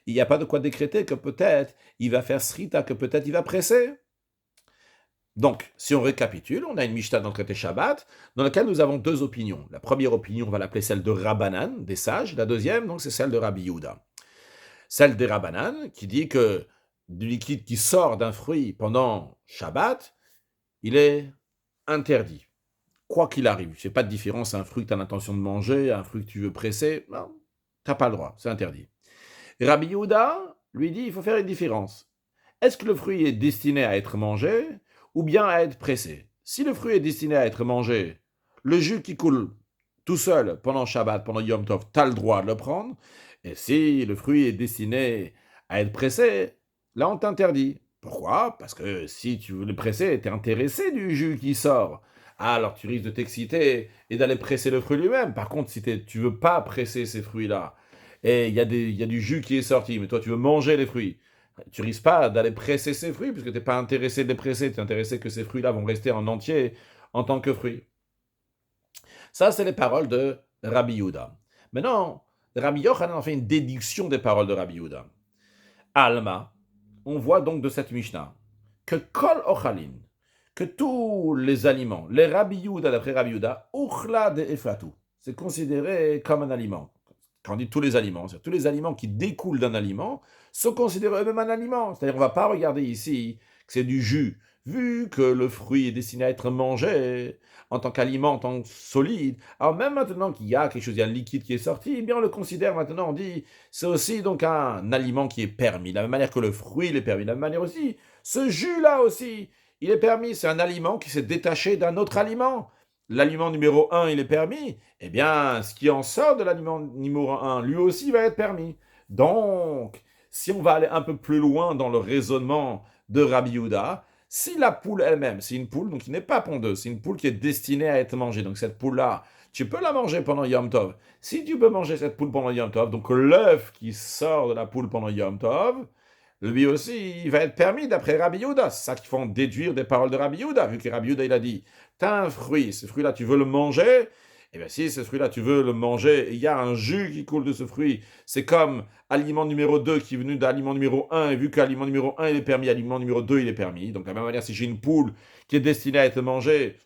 il n'y a pas de quoi décréter que peut-être il va faire srita, que peut-être il va presser. Donc, si on récapitule, on a une Mishnah dans le traité Shabbat, dans laquelle nous avons deux opinions. La première opinion, on va l'appeler celle de Rabbanan, des sages. La deuxième, donc, c'est celle de Rabbi Yehuda. Celle des Rabbanan, qui dit que du liquide qui sort d'un fruit pendant Shabbat, il est interdit. Quoi qu'il arrive. Il ne fait pas de différence à un fruit que tu as l'intention de manger, à un fruit que tu veux presser. Non, tu n'as pas le droit, c'est interdit. Rabbi Yehuda, lui dit, il faut faire une différence. Est-ce que le fruit est destiné à être mangé ou bien à être pressé? Si le fruit est destiné à être mangé, le jus qui coule tout seul pendant Shabbat, pendant Yom Tov, tu as le droit de le prendre. Et si le fruit est destiné à être pressé, là on t'interdit. Pourquoi? Parce que si tu veux le presser, tu es intéressé du jus qui sort. Alors tu risques de t'exciter et d'aller presser le fruit lui-même. Par contre, si tu veux pas presser ces fruits-là, et il y a du jus qui est sorti, mais toi tu veux manger les fruits, tu risques pas d'aller presser ces fruits, parce que tu n'es pas intéressé de les presser, tu es intéressé que ces fruits-là vont rester en entier en tant que fruits. Ça, c'est les paroles de Rabbi Yehuda. Maintenant, Rabbi Yochanan en fait une déduction des paroles de Rabbi Yehuda. Alma, on voit donc de cette Mishnah que Kol Ochalin, que tous les aliments, les Rabbi Yehuda, d'après Rabbi Yehuda, Uchla de Eflatu, c'est considéré comme un aliment. Quand on dit tous les aliments, c'est tous les aliments qui découlent d'un aliment sont considérés eux-mêmes un aliment. C'est-à-dire qu'on ne va pas regarder ici que c'est du jus, vu que le fruit est destiné à être mangé en tant qu'aliment, en tant que solide. Alors même maintenant qu'il y a quelque chose, il y a un liquide qui est sorti, eh bien on le considère maintenant, on dit, c'est aussi donc un aliment qui est permis. De la même manière que le fruit il est permis, de la même manière aussi, ce jus-là aussi, il est permis. C'est un aliment qui s'est détaché d'un autre aliment. L'aliment numéro 1, il est permis, eh bien, ce qui en sort de l'aliment numéro 1, lui aussi va être permis. Donc, si on va aller un peu plus loin dans le raisonnement de Rabbi Yehuda, si la poule elle-même, c'est une poule donc qui n'est pas pondeuse, c'est une poule qui est destinée à être mangée, donc cette poule-là, tu peux la manger pendant Yom Tov. Si tu peux manger cette poule pendant Yom Tov, donc l'œuf qui sort de la poule pendant Yom Tov, lui aussi, il va être permis d'après Rabbi Yehuda. C'est ça qu'ils font déduire des paroles de Rabbi Yehuda, vu que Rabbi Yehuda, il a dit, t'as un fruit, ce fruit-là, tu veux le manger, eh bien si ce fruit-là, tu veux le manger, il y a un jus qui coule de ce fruit, c'est comme aliment numéro 2 qui est venu d'aliment numéro 1, et vu qu'aliment numéro 1, il est permis, aliment numéro 2, il est permis. Donc de la même manière, si j'ai une poule qui est destinée à être mangée,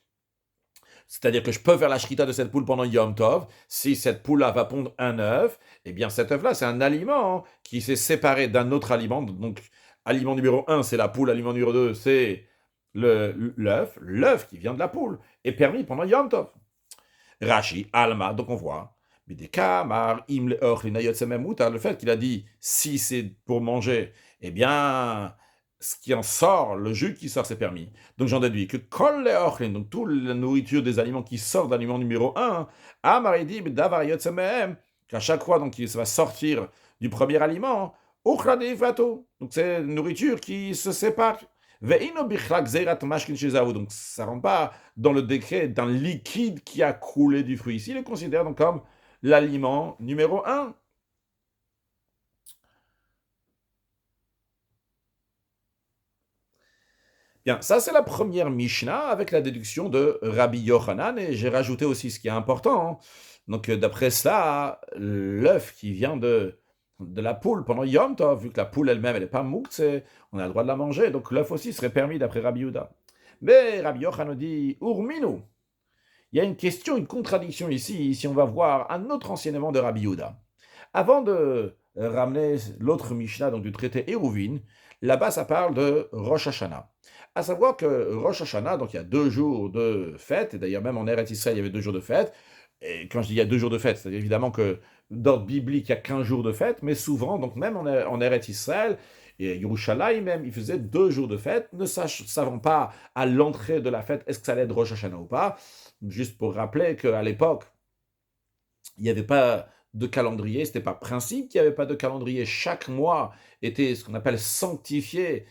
c'est-à-dire que je peux faire la shrita de cette poule pendant Yom Tov. Si cette poule-là va pondre un œuf, eh bien cet œuf-là, c'est un aliment qui s'est séparé d'un autre aliment. Donc, aliment numéro 1, c'est la poule. Aliment numéro 2, c'est l'œuf. L'œuf qui vient de la poule est permis pendant Yom Tov. Rashi, Alma, donc on voit. Le fait qu'il a dit, si c'est pour manger, eh bien, ce qui en sort, le jus qui sort, c'est permis. Donc j'en déduis que kol le'ochlin, donc toute la nourriture des aliments qui sortent d'aliment numéro un, amaridib davar yotzemehem, qu'à chaque fois donc il va sortir du premier aliment, uchladeifato, donc c'est une nourriture qui se sépare. Ve'ino bichlak zerat mashkin shezavu, donc ça ne rentre pas dans le décret d'un liquide qui a coulé du fruit. Ici, il le considère donc comme l'aliment numéro un. Bien, ça c'est la première Mishnah avec la déduction de Rabbi Yochanan, et j'ai rajouté aussi ce qui est important, hein. Donc d'après cela, l'œuf qui vient de la poule pendant Yom Tov, vu que la poule elle-même elle n'est pas moukse, on a le droit de la manger, donc l'œuf aussi serait permis d'après Rabbi Yehuda. Mais Rabbi Yochanan dit Urminu. Il y a une question, une contradiction ici, si on va voir un autre enseignement de Rabbi Yehuda. Avant de ramener l'autre Mishnah, donc du traité Eruvin, là-bas ça parle de Rosh Hashanah. À savoir que Rosh Hashanah, donc il y a 2 jours de fête, et d'ailleurs même en Eretz Israël, il y avait 2 jours de fête. Et quand je dis il y a 2 jours de fête, c'est évidemment que d'ordre biblique, il y a 15 jours de fête, mais souvent, donc même en Eretz Israël, et Yerushalayim même, il faisait 2 jours de fête, ne savant pas à l'entrée de la fête, est-ce que ça allait être Rosh Hashanah ou pas. Juste pour rappeler qu'à l'époque, il n'y avait pas de calendrier, c'était pas principe qu'il n'y avait pas de calendrier. Chaque mois était ce qu'on appelle sanctifié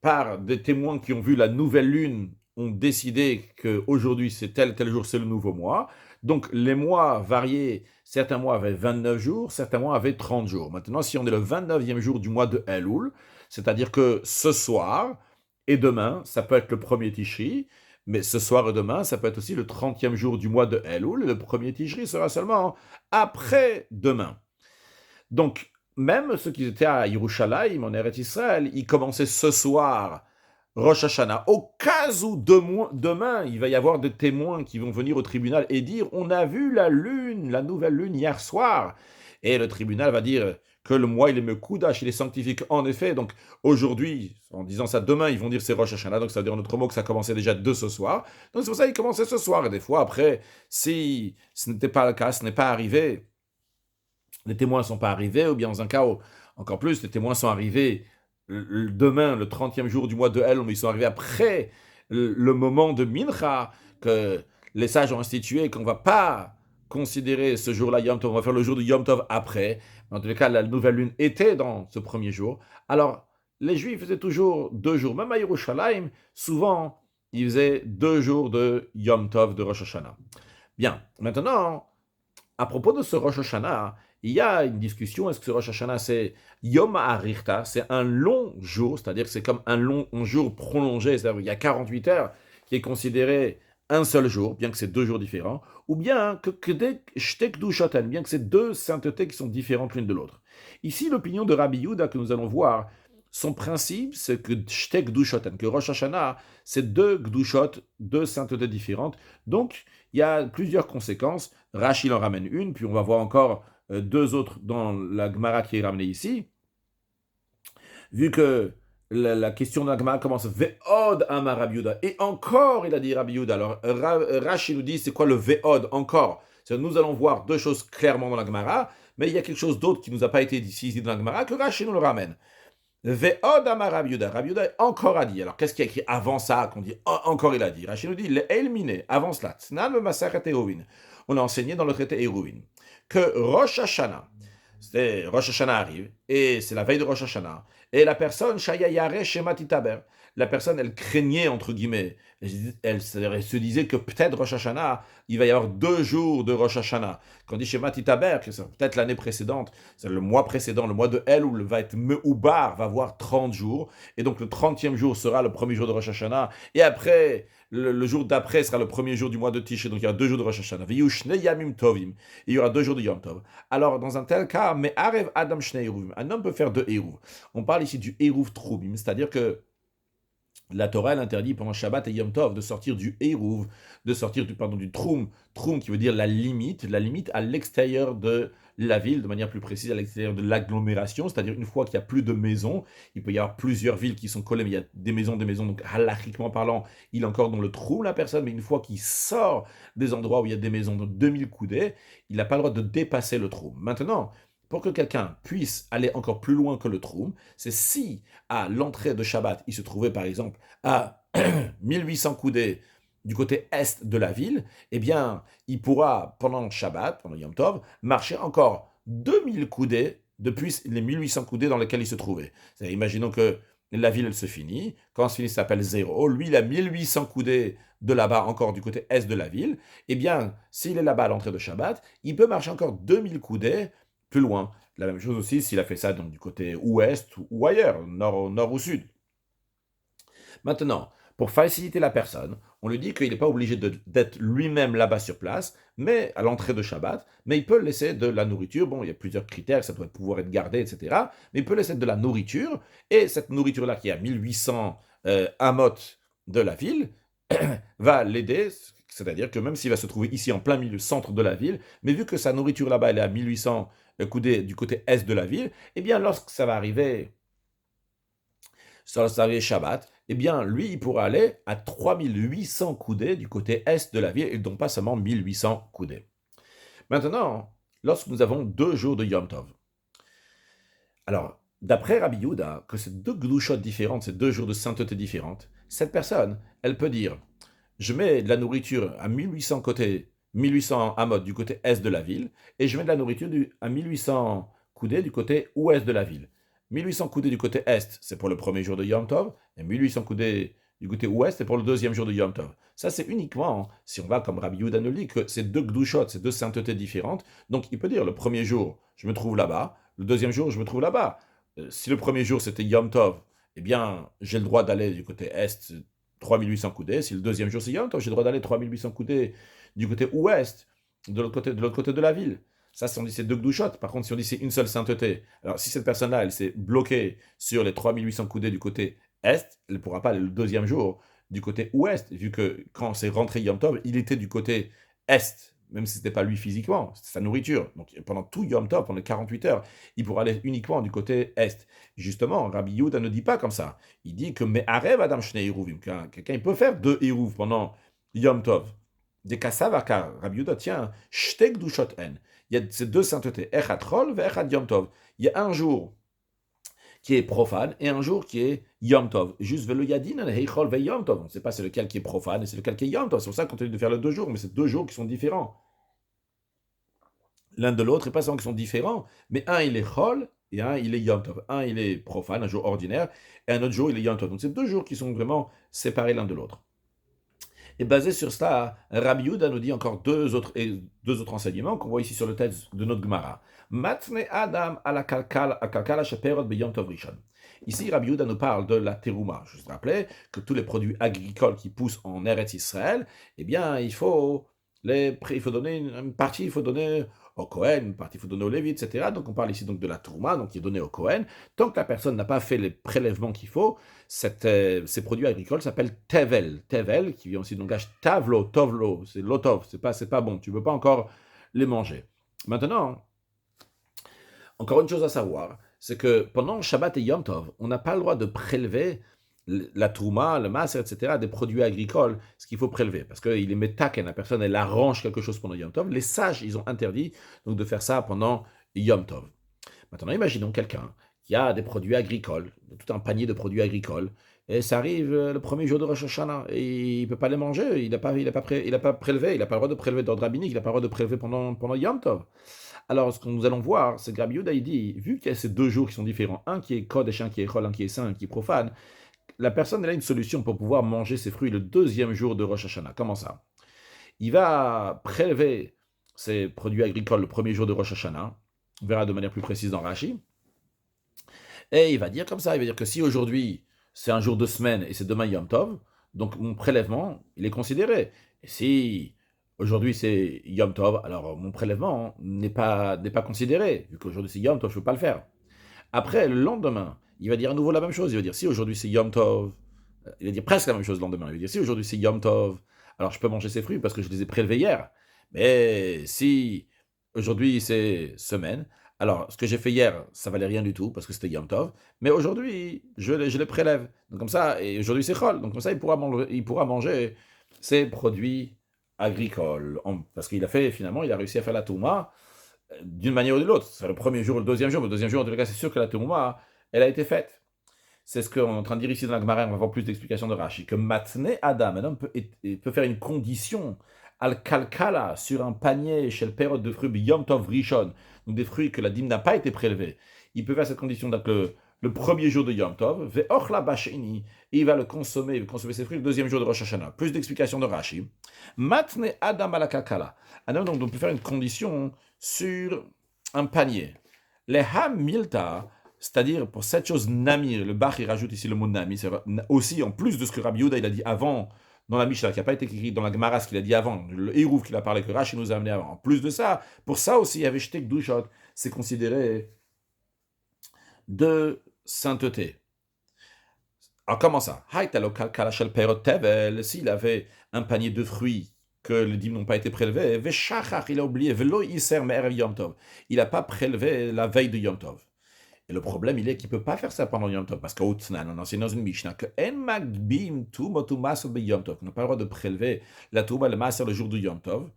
par des témoins qui ont vu la nouvelle lune, ont décidé qu'aujourd'hui c'est tel jour, c'est le nouveau mois. Donc les mois variaient, certains mois avaient 29 jours, certains mois avaient 30 jours. Maintenant, si on est le 29e jour du mois de Elul, c'est-à-dire que ce soir et demain, ça peut être le premier Tishri, mais ce soir et demain, ça peut être aussi le 30e jour du mois de Elul, et le premier Tishri sera seulement après demain. Donc, même ceux qui étaient à Yerushalayim, en Eretz Israël, ils commençaient ce soir Rosh Hashanah. Au cas où demain, il va y avoir des témoins qui vont venir au tribunal et dire on a vu la lune, la nouvelle lune hier soir. Et le tribunal va dire que le mois, il est Mekudash, il est sanctifique. En effet, donc aujourd'hui, en disant ça demain, ils vont dire c'est Rosh Hashanah, donc ça veut dire en autre mot que ça commençait déjà de ce soir. Donc c'est pour ça qu'ils commençaient ce soir. Et des fois, après, si ce n'était pas le cas, ce n'est pas arrivé, les témoins ne sont pas arrivés, ou bien dans un cas où, encore plus, les témoins sont arrivés demain, le 30e jour du mois de El, mais ils sont arrivés après le moment de Mincha, que les sages ont institué, qu'on ne va pas considérer ce jour-là Yom Tov, on va faire le jour de Yom Tov après. En tous les cas, la nouvelle lune était dans ce premier jour. Alors, les Juifs faisaient toujours 2 jours. Même à Yerushalayim, souvent, ils faisaient 2 jours de Yom Tov, de Rosh Hashanah. Bien, maintenant, à propos de ce Rosh Hashanah, il y a une discussion. Est-ce que ce Rosh Hashanah, c'est Yom HaArichta, c'est un long jour, c'est-à-dire que c'est comme un jour prolongé, c'est-à-dire qu'il y a 48 heures, qui est considéré un seul jour, bien que c'est 2 jours différents, ou bien que des Shtek Dushoten, bien que c'est 2 saintetés qui sont différentes l'une de l'autre. Ici, l'opinion de Rabbi Yehuda que nous allons voir, son principe, c'est que Shtek Dushoten, que Rosh Hashanah, c'est 2 Gdushot, 2 saintetés différentes. Donc, il y a plusieurs conséquences. Rashi en ramène une, puis on va voir encore 2 autres dans la Gemara qui est ramenée ici. Vu que la question de la Gemara commence Ve'od Amar Rabbi Yehuda, et encore il a dit Rabbi Yehuda. Alors Rashi nous dit c'est quoi le Ve'od encore? Nous allons voir 2 choses clairement dans la Gemara, mais il y a quelque chose d'autre qui nous a pas été dit dans la Gemara que Rashi nous le ramène. Ve'od Amar Rabbi Yehuda. Rabbi Yehuda encore a dit. Alors qu'est-ce qu'il y a écrit avant ça qu'on dit encore il a dit? Rashi nous dit le Elmine avant cela. Tznan le Masachet Eruvin. On a enseigné dans le traité Eruvin que Rosh Hashanah, Rosh Hashanah arrive, et c'est la veille de Rosh Hashanah, et la personne, Shaya Yare Shema Titaber, la personne, elle craignait, entre guillemets, elle se disait que peut-être Rosh Hashanah, il va y avoir 2 jours de Rosh Hashanah. Quand on dit Shema Titaber, que c'est peut-être l'année précédente, c'est le mois précédent, le mois de Elul va être Meubar, va avoir 30 jours, et donc le 30e jour sera le premier jour de Rosh Hashanah, et après, le jour d'après sera le premier jour du mois de Tishrei, donc il y aura 2 jours de Rosh Hashanah. Yamim Tovim, et il y aura 2 jours de Yom Tov. Alors, dans un tel cas, mais Arev Adam Shnei Eruvim, un homme peut faire 2 Eruv. On parle ici du Eruv Troubim, c'est-à-dire que la Torah, elle interdit pendant Shabbat et Yom Tov de sortir du Eruv, de sortir du Troum. Troum qui veut dire la limite à l'extérieur de la ville, de manière plus précise, à l'extérieur de l'agglomération, c'est-à-dire une fois qu'il n'y a plus de maisons, il peut y avoir plusieurs villes qui sont collées, mais il y a des maisons, donc halachiquement parlant, il est encore dans le Troum la personne, mais une fois qu'il sort des endroits où il y a des maisons de 2000 coudées, il n'a pas le droit de dépasser le Troum. Maintenant, pour que quelqu'un puisse aller encore plus loin que le Troum, c'est si à l'entrée de Shabbat, il se trouvait par exemple à 1800 coudées du côté est de la ville, eh bien, il pourra, pendant Shabbat, pendant Yom Tov, marcher encore 2000 coudées depuis les 1800 coudées dans lesquelles il se trouvait. Imaginons que la ville, elle se finit. Quand ce finit, ça s'appelle 0. Lui, il a 1800 coudées de là-bas, encore du côté est de la ville. Eh bien, s'il est là-bas à l'entrée de Shabbat, il peut marcher encore 2000 coudées plus loin. La même chose aussi s'il a fait ça donc, du côté ouest ou ailleurs, nord ou sud. Maintenant, pour faciliter la personne, on lui dit qu'il n'est pas obligé d'être lui-même là-bas sur place, mais à l'entrée de Shabbat, mais il peut laisser de la nourriture. Bon, il y a plusieurs critères, ça doit pouvoir être gardé, etc. Mais il peut laisser de la nourriture, et cette nourriture-là qui est à 1800 amot de la ville, va l'aider, c'est-à-dire que même s'il va se trouver ici en plein milieu, centre de la ville, mais vu que sa nourriture là-bas, elle est à 1800 coudées du côté est de la ville, eh bien, lorsque ça va arriver Shabbat, eh bien, lui, il pourra aller à 3800 coudées du côté est de la ville, et donc pas seulement 1800 coudées. Maintenant, lorsque nous avons 2 jours de Yom Tov, alors, d'après Rabbi Yehuda, que ces 2 gdouchot différentes, ces 2 jours de sainteté différentes, cette personne, elle peut dire, je mets de la nourriture à 1800 côté, 1800 amot du côté est de la ville, et je mets de la nourriture à 1800 coudées du côté ouest de la ville. 1800 coudées du côté est, c'est pour le premier jour de Yom Tov, et 1800 coudées du côté ouest, c'est pour le deuxième jour de Yom Tov. Ça, c'est uniquement, si on va comme Rabbi Yehuda nous le dit, que c'est 2 gdouchot, c'est 2 saintetés différentes. Donc, il peut dire, le premier jour, je me trouve là-bas, le deuxième jour, je me trouve là-bas. Si le premier jour, c'était Yom Tov, eh bien, j'ai le droit d'aller du côté est, 3800 coudées. Si le deuxième jour, c'est Yom Tov, j'ai le droit d'aller 3800 coudées du côté ouest, de l'autre côté de la ville. Ça, si on dit c'est 2 gdouchot. Par contre, si on dit c'est une seule sainteté, alors si cette personne-là, elle s'est bloquée sur les 3800 coudées du côté est, elle ne pourra pas aller le deuxième jour du côté ouest, vu que quand c'est rentré Yom Tov, il était du côté est, même si ce n'était pas lui physiquement, c'était sa nourriture. Donc pendant tout Yom Tov, pendant 48 heures, il pourra aller uniquement du côté est. Justement, Rabbi Yehuda ne dit pas comme ça. Il dit que Me'arev Adam Shnei Hiruvim, quelqu'un il peut faire 2 Hiruv pendant Yom Tov. Des Kassavaka, Rabbi Yehuda tient Shtek Gdushot En. Il y a ces 2 saintetés, Echad Chol ve Echad Yom Tov. Il y a un jour qui est profane et un jour qui est Yom Tov. Juste Velo Yadin, Heichol ve Yom Tov. On ne sait pas c'est lequel qui est profane et c'est lequel qui est Yom Tov. C'est pour ça qu'on continue de faire les 2 jours, mais c'est 2 jours qui sont différents. L'un de l'autre, et pas seulement qui sont différents, mais un il est Chol et un il est Yom Tov. Un il est profane, un jour ordinaire, et un autre jour il est Yom Tov. Donc c'est 2 jours qui sont vraiment séparés l'un de l'autre. Et basé sur cela, Rabbi Yehuda nous dit encore deux autres enseignements qu'on voit ici sur le texte de notre Gemara. Matne Adam à la kalkala sheperot beyom tov rishon. Ici, Rabbi Yehuda nous parle de la terouma. Je vous rappelais que tous les produits agricoles qui poussent en Eretz Israël, eh bien, il faut donner une partie, il faut donner au Kohen, une partie, il faut donner au Lévi, etc. Donc, on parle ici donc de la terouma, donc qui est donnée au Kohen. Tant que la personne n'a pas fait les prélèvements qu'il faut, ces produits agricoles s'appellent tevel. Tevel, qui vient aussi du langage tavlo, tovlo, c'est lotov, c'est pas bon, tu ne peux pas encore les manger. Maintenant, encore une chose à savoir, c'est que pendant Shabbat et Yom Tov, on n'a pas le droit de prélever la trouma, le maser, etc., des produits agricoles, ce qu'il faut prélever. Parce qu'il est métaken, la personne, elle arrange quelque chose pendant Yom Tov. Les sages, ils ont interdit donc, de faire ça pendant Yom Tov. Maintenant, imaginons quelqu'un qui a des produits agricoles, tout un panier de produits agricoles, et ça arrive le premier jour de Rosh Hashanah, et il ne peut pas les manger, il n'a pas prélevé, il n'a pas le droit de prélever d'ordre rabbinique, il n'a pas le droit de prélever pendant Yom Tov. Alors, ce que nous allons voir, c'est que Rabbi Yehuda, il dit, vu qu'il y a ces 2 jours qui sont différents, un qui est Kodesh, un qui est Chol, un qui est saint, un qui est profane, la personne elle a une solution pour pouvoir manger ses fruits le 2e jour de Rosh Hashanah. Comment ça? Il va prélever ses produits agricoles le 1er jour de Rosh Hashanah, on verra de manière plus précise dans Rashi, et il va dire comme ça, il va dire que si aujourd'hui c'est un jour de semaine et c'est demain Yom Tov, donc mon prélèvement, il est considéré. Et si aujourd'hui c'est Yom Tov, alors mon prélèvement n'est pas considéré, vu qu'aujourd'hui c'est Yom Tov, je ne peux pas le faire. Après, le lendemain, il va dire à nouveau la même chose. Il va dire, si aujourd'hui c'est Yom Tov, il va dire presque la même chose le lendemain. Il va dire, si aujourd'hui c'est Yom Tov, alors je peux manger ces fruits parce que je les ai prélevés hier. Mais si aujourd'hui c'est semaine, alors ce que j'ai fait hier, ça valait rien du tout parce que c'était Yom Tov. Mais aujourd'hui, je les prélève. Donc comme ça, et aujourd'hui c'est Chol. Donc comme ça, il pourra manger ces produits agricoles. Parce qu'il a fait, finalement, il a réussi à faire la Touma d'une manière ou de l'autre. C'est le premier jour ou le deuxième jour, mais le deuxième jour, en tout cas, c'est sûr que la Terouma, elle a été faite. C'est ce qu'on est en train de dire ici dans la Gemara, on va voir plus d'explications de Rashi, que Matne Adam, un homme peut faire une condition al kalkala sur un panier chez le période de fruits Yom Tov Rishon, donc des fruits que la dîme n'a pas été prélevée. Il peut faire cette condition donc le premier jour de Yom Tov, ve'ochla basheni, et il va consommer ses fruits le deuxième jour de Rosh Hashanah. Plus d'explications de Rashi. Matne Adam al kalkala. Un homme donc peut faire une condition sur un panier. Les hamilta, c'est-à-dire pour cette chose namir, le Bach il rajoute ici le mot namir, c'est aussi en plus de ce que Rabbi Yehuda il a dit avant dans la Mishnah, qui n'a pas été écrit dans la Gemara, ce qu'il a dit avant, le Hérouf qu'il a parlé, que Rashi nous a amené avant. En plus de ça, pour ça aussi, il y avait Shtek Dushot, c'est considéré de sainteté. Alors comment ça? S'il avait un panier de fruits que les dîmes n'ont pas été prélevés, il a oublié, il n'a pas prélevé la veille de Yom Tov. Et le problème, il est qu'il ne peut pas faire ça pendant Yom Tov, parce qu'au Tnan, on enseigne dans une Mishnah que En Magbim Tumotu Masel be Yom Tov, qu'on n'a pas le droit de prélever la Touma le Maser le jour du Yom Tov.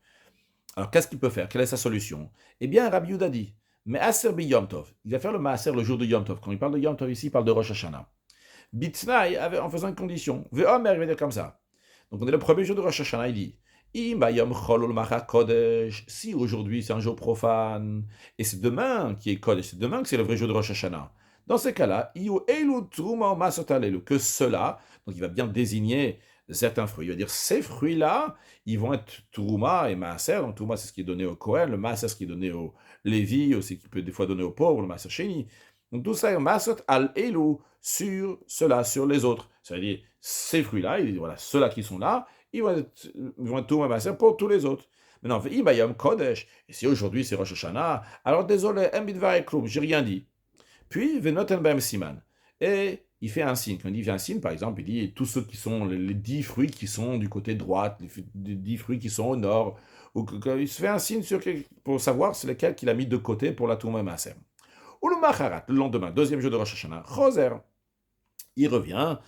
Alors qu'est-ce qu'il peut faire? Quelle est sa solution? Eh bien, Rabbi Yehuda dit, mais Aser be Yom Tov, il va faire le Maser le jour de Yom Tov. Quand il parle de Yom Tov ici, il parle de Rosh Hashanah. Bitnai, en faisant une condition. Ve'omer, il va dire comme ça. Donc on est le premier jour de Rosh Hashanah, il dit, si aujourd'hui c'est un jour profane, et c'est demain qui est Kodesh, c'est demain que c'est le vrai jour de Rosh Hashanah, dans ces cas-là, que cela, donc il va bien désigner certains fruits, il va dire ces fruits-là, ils vont être Trouma et Maaser, donc Trouma c'est ce qui est donné au Kohen, le Maaser c'est ce qui est donné au Lévi, aussi qui peut des fois donner aux pauvres, le Maaser Sheni, donc tout ça, Masot al-Elu, sur cela, sur les autres, c'est-à-dire ces fruits-là, il dit voilà, ceux-là qui sont là, ils vont être tout Maaser pour tous les autres. Maintenant, Ibayam Kodesh, et si aujourd'hui c'est Rosh Hashanah, alors désolé, Mbidvar et Kloum, j'ai rien dit. Puis, Venotenbem Siman. Et il fait un signe. Quand il dit un signe, par exemple, il dit tous ceux qui sont les 10 fruits qui sont du côté droit, les 10 fruits qui sont au nord. Ou il se fait un signe pour savoir c'est lesquels qu'il a mis de côté pour la Touma Maaser. Ou le Macharat, le lendemain, deuxième jour de Rosh Hashanah, Choser. Il revient.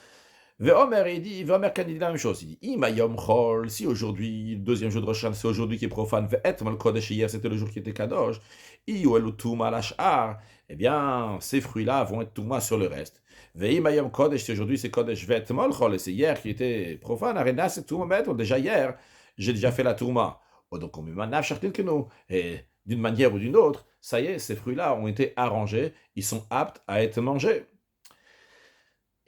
Veomer, il dit la même chose. Il dit Imayom Chol, si aujourd'hui, le deuxième jour de Rosh Hashanah, c'est aujourd'hui qui est profane, Ve'et Mal Kodesh, hier c'était le jour qui était Kadosh, Iyuelu Touma Lashar, eh bien, ces fruits-là vont être Touma sur le reste. Ve'imayom Kodesh, si aujourd'hui c'est Kodesh, Ve'et Mal Chol, et c'est hier qui était profane, Arena c'est Touma Metro, déjà hier, j'ai déjà fait la Touma. Oh, donc on me manaf chartil que nous. Et d'une manière ou d'une autre, ça y est, ces fruits-là ont été arrangés, ils sont aptes à être mangés.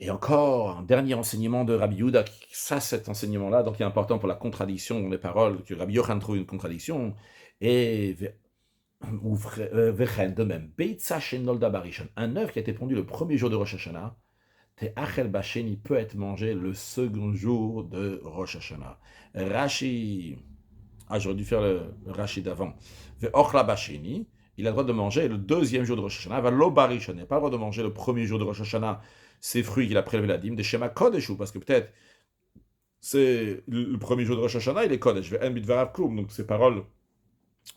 Et encore un dernier enseignement de Rabbi Yehuda, ça, cet enseignement-là, donc il est important pour la contradiction dans les paroles, que Rabbi Yochanan trouve une contradiction, et de même, Beitza Shenolda Barishon, un œuf qui a été pondu le premier jour de Rosh Hashanah, Te Achel Basheni peut être mangé le second jour de Rosh Hashanah. Rashi, j'aurais dû faire le Rashi d'avant, Ve'ochla Basheni, il a le droit de manger le deuxième jour de Rosh Hashanah, Valo Barishon, il n'a pas le droit de manger le premier jour de Rosh Hashanah, ces fruits qu'il a prélevé la dîme, des Shema Kodeshu, parce que peut-être c'est le premier jour de Rosh Hashanah, il est Kodesh, donc ces paroles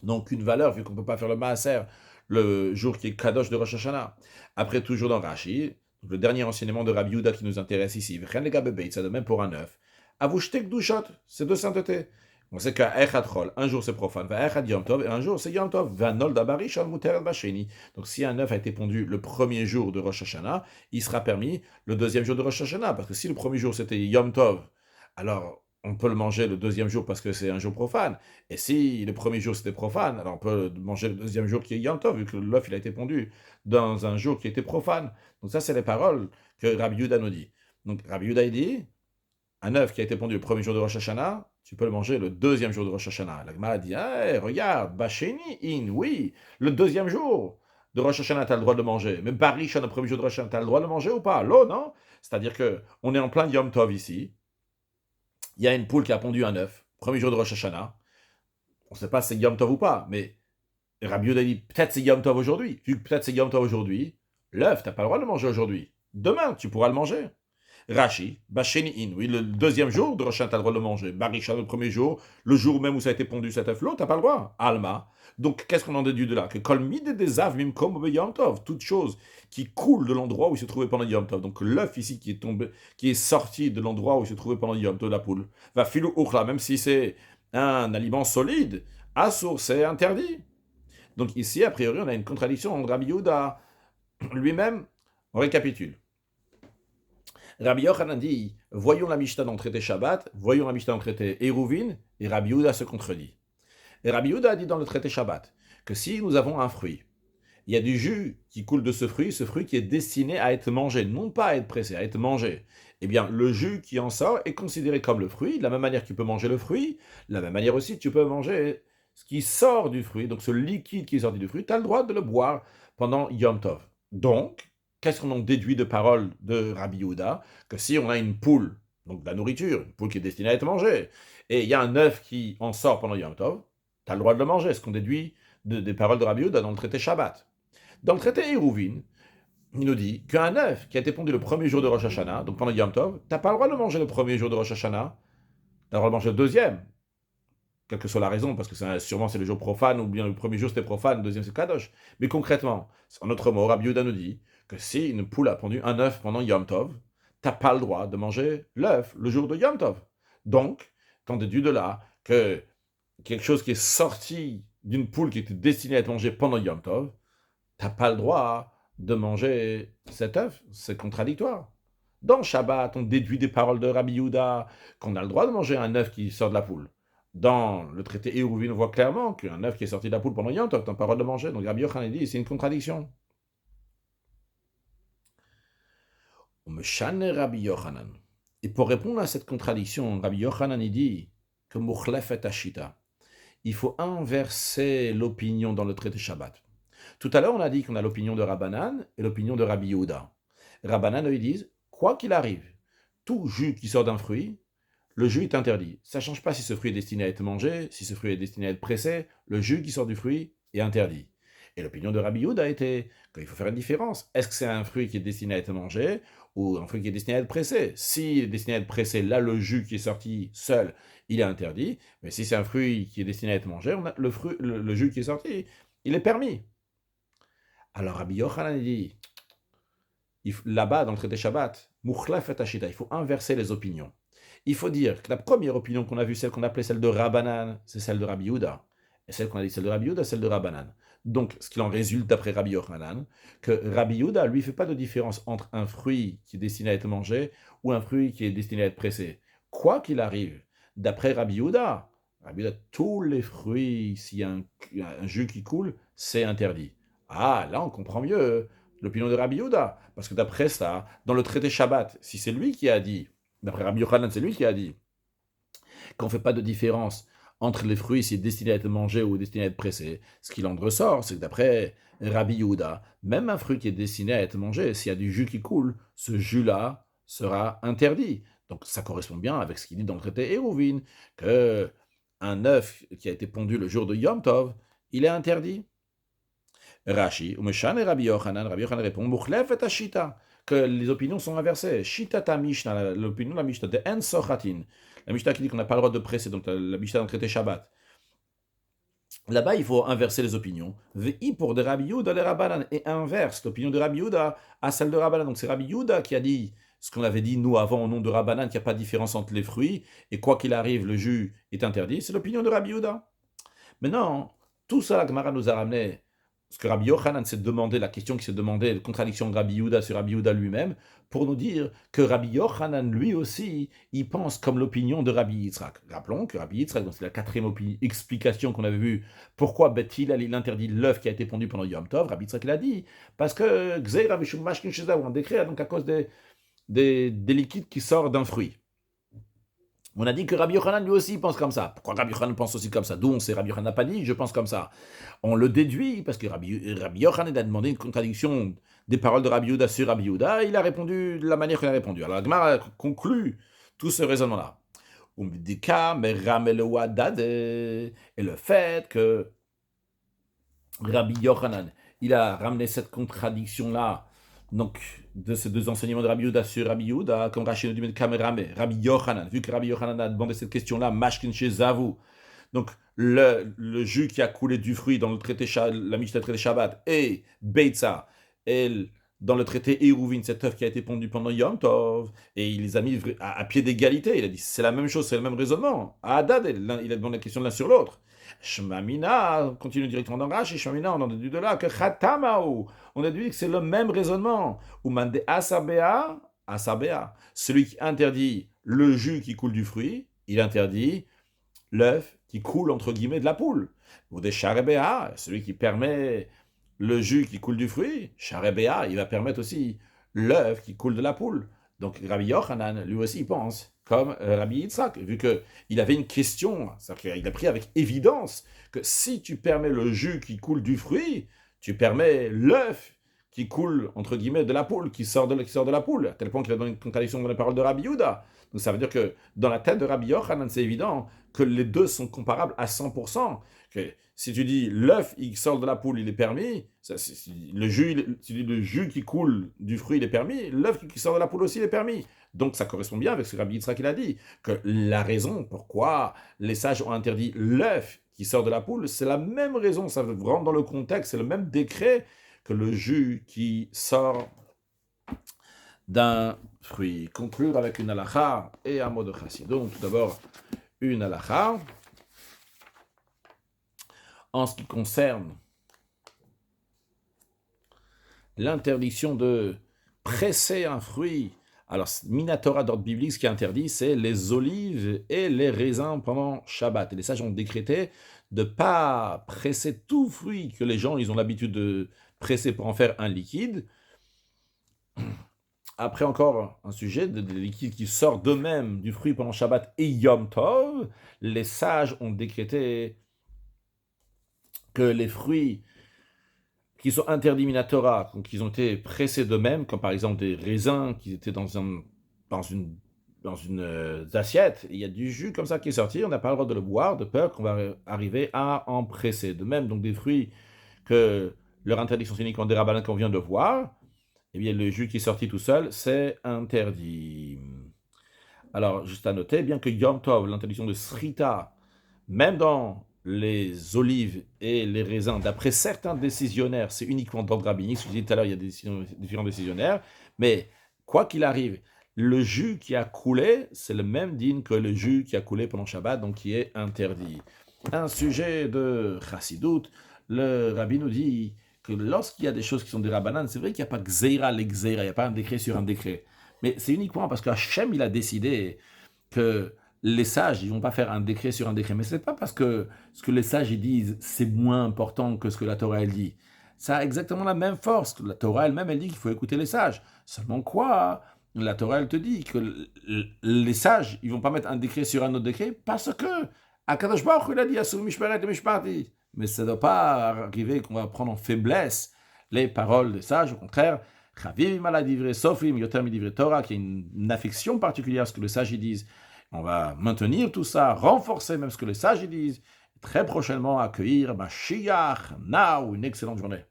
n'ont qu'une valeur, vu qu'on ne peut pas faire le Maaser le jour qui est Kadosh de Rosh Hashanah. Après, toujours dans Rashi, le dernier enseignement de Rabbi Yehuda qui nous intéresse ici, c'est de même pour un œuf. Avushtek Dushot, c'est de sainteté. On sait qu'un Echad Chol, un jour c'est profane, Echad Yom Tov, et un jour c'est Yom Tov, Vanol Dabari Shal Muteret Basheni. Donc si un œuf a été pondu le premier jour de Rosh Hashanah, il sera permis le deuxième jour de Rosh Hashanah, parce que si le premier jour c'était Yom Tov, alors on peut le manger le deuxième jour parce que c'est un jour profane. Et si le premier jour c'était profane, alors on peut manger le deuxième jour qui est Yom Tov, vu que l'œuf il a été pondu dans un jour qui était profane. Donc ça c'est les paroles que Rabbi Yehuda nous dit. Donc Rabbi Yehuda il dit, un œuf qui a été pondu le premier jour de Rosh Hashanah, tu peux le manger le deuxième jour de Rosh Hashanah. La Gemara dit, hey, regarde, Basheni, oui, le deuxième jour de Rosh Hashanah, tu as le droit de le manger. Mais Barishan, le premier jour de Rosh Hashanah, tu as le droit de le manger ou pas? L'eau, non? C'est-à-dire qu'on est en plein Yom Tov ici. Il y a une poule qui a pondu un œuf, premier jour de Rosh Hashanah. On ne sait pas si c'est Yom Tov ou pas, mais Rabbi Yehuda dit, peut-être c'est Yom Tov aujourd'hui. Vu que peut-être c'est Yom Tov aujourd'hui, l'œuf, tu n'as pas le droit de le manger aujourd'hui. Demain, tu pourras le manger. Rashi, Basheni oui, le deuxième jour de Rosh Hashanah, tu as le droit de le manger. Barisha, le premier jour, le jour même où ça a été pondu cet œuf-là, tu n'as pas le droit. Alma. Donc, qu'est-ce qu'on en déduit de là? Que Kol mide des av mimkom Yom Tov, toute chose qui coule de l'endroit où il se trouvait pendant Yom Tov. Donc, l'œuf ici qui est tombé, qui est sorti de l'endroit où il se trouvait pendant Yom Tov, la poule, va filou uchla, même si c'est un aliment solide, assour, c'est interdit. Donc ici, a priori, on a une contradiction entre Rabbi Yehuda lui-même. On récapitule. Rabbi Yochanan dit, voyons la Mishnah dans le traité Shabbat, voyons la Mishnah dans le traité Eruvin, et Rabbi Yehuda se contredit. Et Rabbi Yehuda dit dans le traité Shabbat que si nous avons un fruit, il y a du jus qui coule de ce fruit qui est destiné à être mangé, non pas à être pressé, à être mangé. Eh bien, le jus qui en sort est considéré comme le fruit, de la même manière que tu peux manger le fruit, de la même manière aussi tu peux manger ce qui sort du fruit, donc ce liquide qui est sorti du fruit, tu as le droit de le boire pendant Yom Tov. Donc, qu'est-ce qu'on en déduit de paroles de Rabbi Yehuda? Que si on a une poule, donc de la nourriture, une poule qui est destinée à être mangée, et il y a un œuf qui en sort pendant Yom Tov, tu as le droit de le manger, ce qu'on déduit des paroles de Rabbi Yehuda dans le traité Shabbat. Dans le traité Eruvin, il nous dit qu'un œuf qui a été pondu le premier jour de Rosh Hashanah, donc pendant Yom Tov, tu n'as pas le droit de le manger le premier jour de Rosh Hashanah, tu as le droit de manger le deuxième, quelle que soit la raison, parce que sûrement c'est le jour profane, ou bien le premier jour c'était profane, le deuxième c'est Kadosh. Mais concrètement, en autre mot, Rabbi Yehuda nous dit que si une poule a pondu un œuf pendant Yom Tov, tu n'as pas le droit de manger l'œuf le jour de Yom Tov. Donc, t'en déduis de là que quelque chose qui est sorti d'une poule qui était destinée à être mangée pendant Yom Tov, t'as pas le droit de manger cet œuf, c'est contradictoire. Dans Shabbat, on déduit des paroles de Rabbi Yehuda qu'on a le droit de manger un œuf qui sort de la poule. Dans le traité Eruvin, on voit clairement qu'un œuf qui est sorti de la poule pendant Yom Tov, t'as pas le droit de manger. Donc Rabbi Yochanan dit, c'est une contradiction. On me chane Rabbi Yochanan. Et pour répondre à cette contradiction, Rabbi Yochanan dit que Mouchlef et Ashita. Il faut inverser l'opinion dans le traité Shabbat. Tout à l'heure, on a dit qu'on a l'opinion de Rabbanan et l'opinion de Rabbi Yehuda. Rabbanan, eux, ils disent, quoi qu'il arrive, tout jus qui sort d'un fruit, le jus est interdit. Ça ne change pas si ce fruit est destiné à être mangé, si ce fruit est destiné à être pressé, le jus qui sort du fruit est interdit. Et l'opinion de Rabbi Yehuda était qu'il faut faire une différence. Est-ce que c'est un fruit qui est destiné à être mangé ou un fruit qui est destiné à être pressé? S'il est destiné à être pressé, là, le jus qui est sorti seul, il est interdit. Mais si c'est un fruit qui est destiné à être mangé, le jus qui est sorti, il est permis. Alors Rabbi Yochanan dit, là-bas dans le traité Shabbat, Mouchlef et Ashita, il faut inverser les opinions. Il faut dire que la première opinion qu'on a vue, celle qu'on appelait celle de Rabbanan, c'est celle de Rabbi Yehuda. Et celle qu'on a dit celle de Rabbi Yehuda, celle de Rabbanan. Donc, ce qu'il en résulte d'après Rabbi Yochanan, que Rabbi Yehuda, lui, ne fait pas de différence entre un fruit qui est destiné à être mangé ou un fruit qui est destiné à être pressé. Quoi qu'il arrive, d'après Rabbi Yehuda, tous les fruits, s'il y a un jus qui coule, c'est interdit. Ah, là, on comprend mieux l'opinion de Rabbi Yehuda. Parce que d'après ça, dans le traité Shabbat, si c'est lui qui a dit, d'après Rabbi Yochanan, c'est lui qui a dit qu'on ne fait pas de différence entre les fruits s'ils sont destinés à être mangés ou destinés à être pressés. Ce qu'il en ressort, c'est que d'après Rabbi Yehuda, même un fruit qui est destiné à être mangé, s'il y a du jus qui coule, ce jus-là sera interdit. Donc ça correspond bien avec ce qu'il dit dans le traité Eruvin, qu'un œuf qui a été pondu le jour de Yom Tov, il est interdit. Rashi, Umeshane Rabbi Yochanan répond, Mouchlef et Ashita, que les opinions sont inversées. Shita ta Mishnah, l'opinion de la Mishnah de En Sochatin, la Mishnah qui dit qu'on n'a pas le droit de presser, donc la Mishnah dans le traité Shabbat. Là-bas, il faut inverser les opinions. Vei pour de Rabbi Yehuda le Rabbanan, et inverse l'opinion de Rabbi Yehuda à celle de Rabbanan. Donc c'est Rabbi Yehuda qui a dit ce qu'on avait dit nous avant au nom de Rabbanan, qu'il n'y a pas de différence entre les fruits, et quoi qu'il arrive, le jus est interdit. C'est l'opinion de Rabbi Yehuda. Maintenant, tout ça, la Gemara nous a ramené ce que Rabbi Yochanan s'est demandé, la question qui s'est demandée, la contradiction de Rabbi Yehuda sur Rabbi Yehuda lui-même, pour nous dire que Rabbi Yochanan, lui aussi, il pense comme l'opinion de Rabbi Yitzhak. Rappelons que Rabbi Yitzhak, c'est la quatrième explication qu'on avait vue, pourquoi Beth Hillel, il interdit l'œuf qui a été pondu pendant Yom Tov. Rabbi Yitzhak l'a dit, parce que Gzeira Mishum Mashkin Sheza, ou un décret, donc à cause des liquides qui sortent d'un fruit. On a dit que Rabbi Yochanan lui aussi pense comme ça. Pourquoi Rabbi Yochanan pense aussi comme ça? D'où on sait Rabbi Yochanan n'a pas dit, je pense comme ça. On le déduit parce que Rabbi Yochanan a demandé une contradiction des paroles de Rabbi Yehuda sur Rabbi Yehuda. Il a répondu de la manière qu'il a répondu. Alors la Gemara conclut tout ce raisonnement-là. Et le fait que Rabbi Yochanan, il a ramené cette contradiction-là, donc de ces deux enseignements de Rabbi Yehuda sur Rabbi Yehuda, comme Rashi nous dit, Rabbi Yochanan, vu que Rabbi Yochanan a demandé cette question-là, Mashkin chez Zavu, donc le jus qui a coulé du fruit dans le traité, la Mishnah traité Shabbat, et Beitza, et dans le traité Eruvin, cet œuf qui a été pondu pendant Yom Tov, et il les a mis à pied d'égalité. Il a dit, c'est la même chose, c'est le même raisonnement. À Hadad, il a demandé la question de l'un sur l'autre. Shmamina, continue directement dans Rashi, Shmamina, on a déduit de là que Khatamaou, on a déduit que c'est le même raisonnement. Ou Mande Asabea, Asabea, celui qui interdit le jus qui coule du fruit, il interdit l'œuf qui coule entre guillemets de la poule. Ou des Sharebea, celui qui permet le jus qui coule du fruit, Sharebea, il va permettre aussi l'œuf qui coule de la poule. Donc Rabbi Yochanan, lui aussi, il pense, comme Rabbi Yitzhak, vu qu'il avait une question, c'est-à-dire qu'il a pris avec évidence que si tu permets le jus qui coule du fruit, tu permets l'œuf qui coule, entre guillemets, de la poule, qui sort de la poule, à tel point qu'il a donné une contradiction dans les paroles de Rabbi Yehuda. Donc ça veut dire que dans la tête de Rabbi Yochanan, c'est évident que les deux sont comparables à 100%. Que si tu dis l'œuf il sort de la poule, il est permis, le jus qui coule du fruit, il est permis, l'œuf qui sort de la poule aussi, il est permis. Donc ça correspond bien avec ce que Rabbi Yitzhak a dit, que la raison pourquoi les sages ont interdit l'œuf qui sort de la poule, c'est la même raison, ça rentre dans le contexte, c'est le même décret que le jus qui sort d'un fruit. Conclure avec une halakha et un mot de chassid. Donc tout d'abord, une halakha en ce qui concerne l'interdiction de presser un fruit. Alors, Minatora d'ordre biblique, ce qui est interdit, c'est les olives et les raisins pendant Shabbat. Et les sages ont décrété de ne pas presser tout fruit que les gens ils ont l'habitude de presser pour en faire un liquide. Après encore un sujet, des liquides qui sortent d'eux-mêmes du fruit pendant Shabbat et Yom Tov, les sages ont décrété que les fruits qui sont interdits Minatora, donc ils ont été pressés d'eux-mêmes, comme par exemple des raisins qui étaient dans une assiette, et il y a du jus comme ça qui est sorti, on n'a pas le droit de le boire, de peur qu'on va arriver à en presser. De même, donc des fruits que leur interdiction c'est uniquement des rabbins qu'on vient de voir, eh bien le jus qui est sorti tout seul, c'est interdit. Alors, juste à noter, bien que Yom Tov, l'interdiction de Srita, même dans les olives et les raisins, d'après certains décisionnaires, c'est uniquement d'ordre rabbinique. Ce que je disais tout à l'heure, il y a différents décisionnaires. Mais quoi qu'il arrive, le jus qui a coulé, c'est le même digne que le jus qui a coulé pendant Shabbat, donc qui est interdit. Un sujet de Chassidut, le rabbi nous dit que lorsqu'il y a des choses qui sont des rabbanan, c'est vrai qu'il n'y a pas Gzeira les Gzeira, il n'y a pas un décret sur un décret. Mais c'est uniquement parce qu'Hachem, il a décidé que les sages, ils vont pas faire un décret sur un décret. Mais c'est pas parce que ce que les sages ils disent, c'est moins important que ce que la Torah elle dit. Ça a exactement la même force. La Torah elle-même, elle dit qu'il faut écouter les sages. Seulement quoi? La Torah, elle te dit que les sages, ils vont pas mettre un décret sur un autre décret parce que Akadosh Baruch Hu, il a dit Asur Mishparet et Mishpati. Mais ça ne doit pas arriver qu'on va prendre en faiblesse les paroles des sages. Au contraire, Chavim ala divrei sofrim yoter mi divrei Torah, qui est une affection particulière à ce que les sages ils disent. On va maintenir tout ça, renforcer même ce que les sages ils disent. Très prochainement accueillir Mashiach, now, une excellente journée.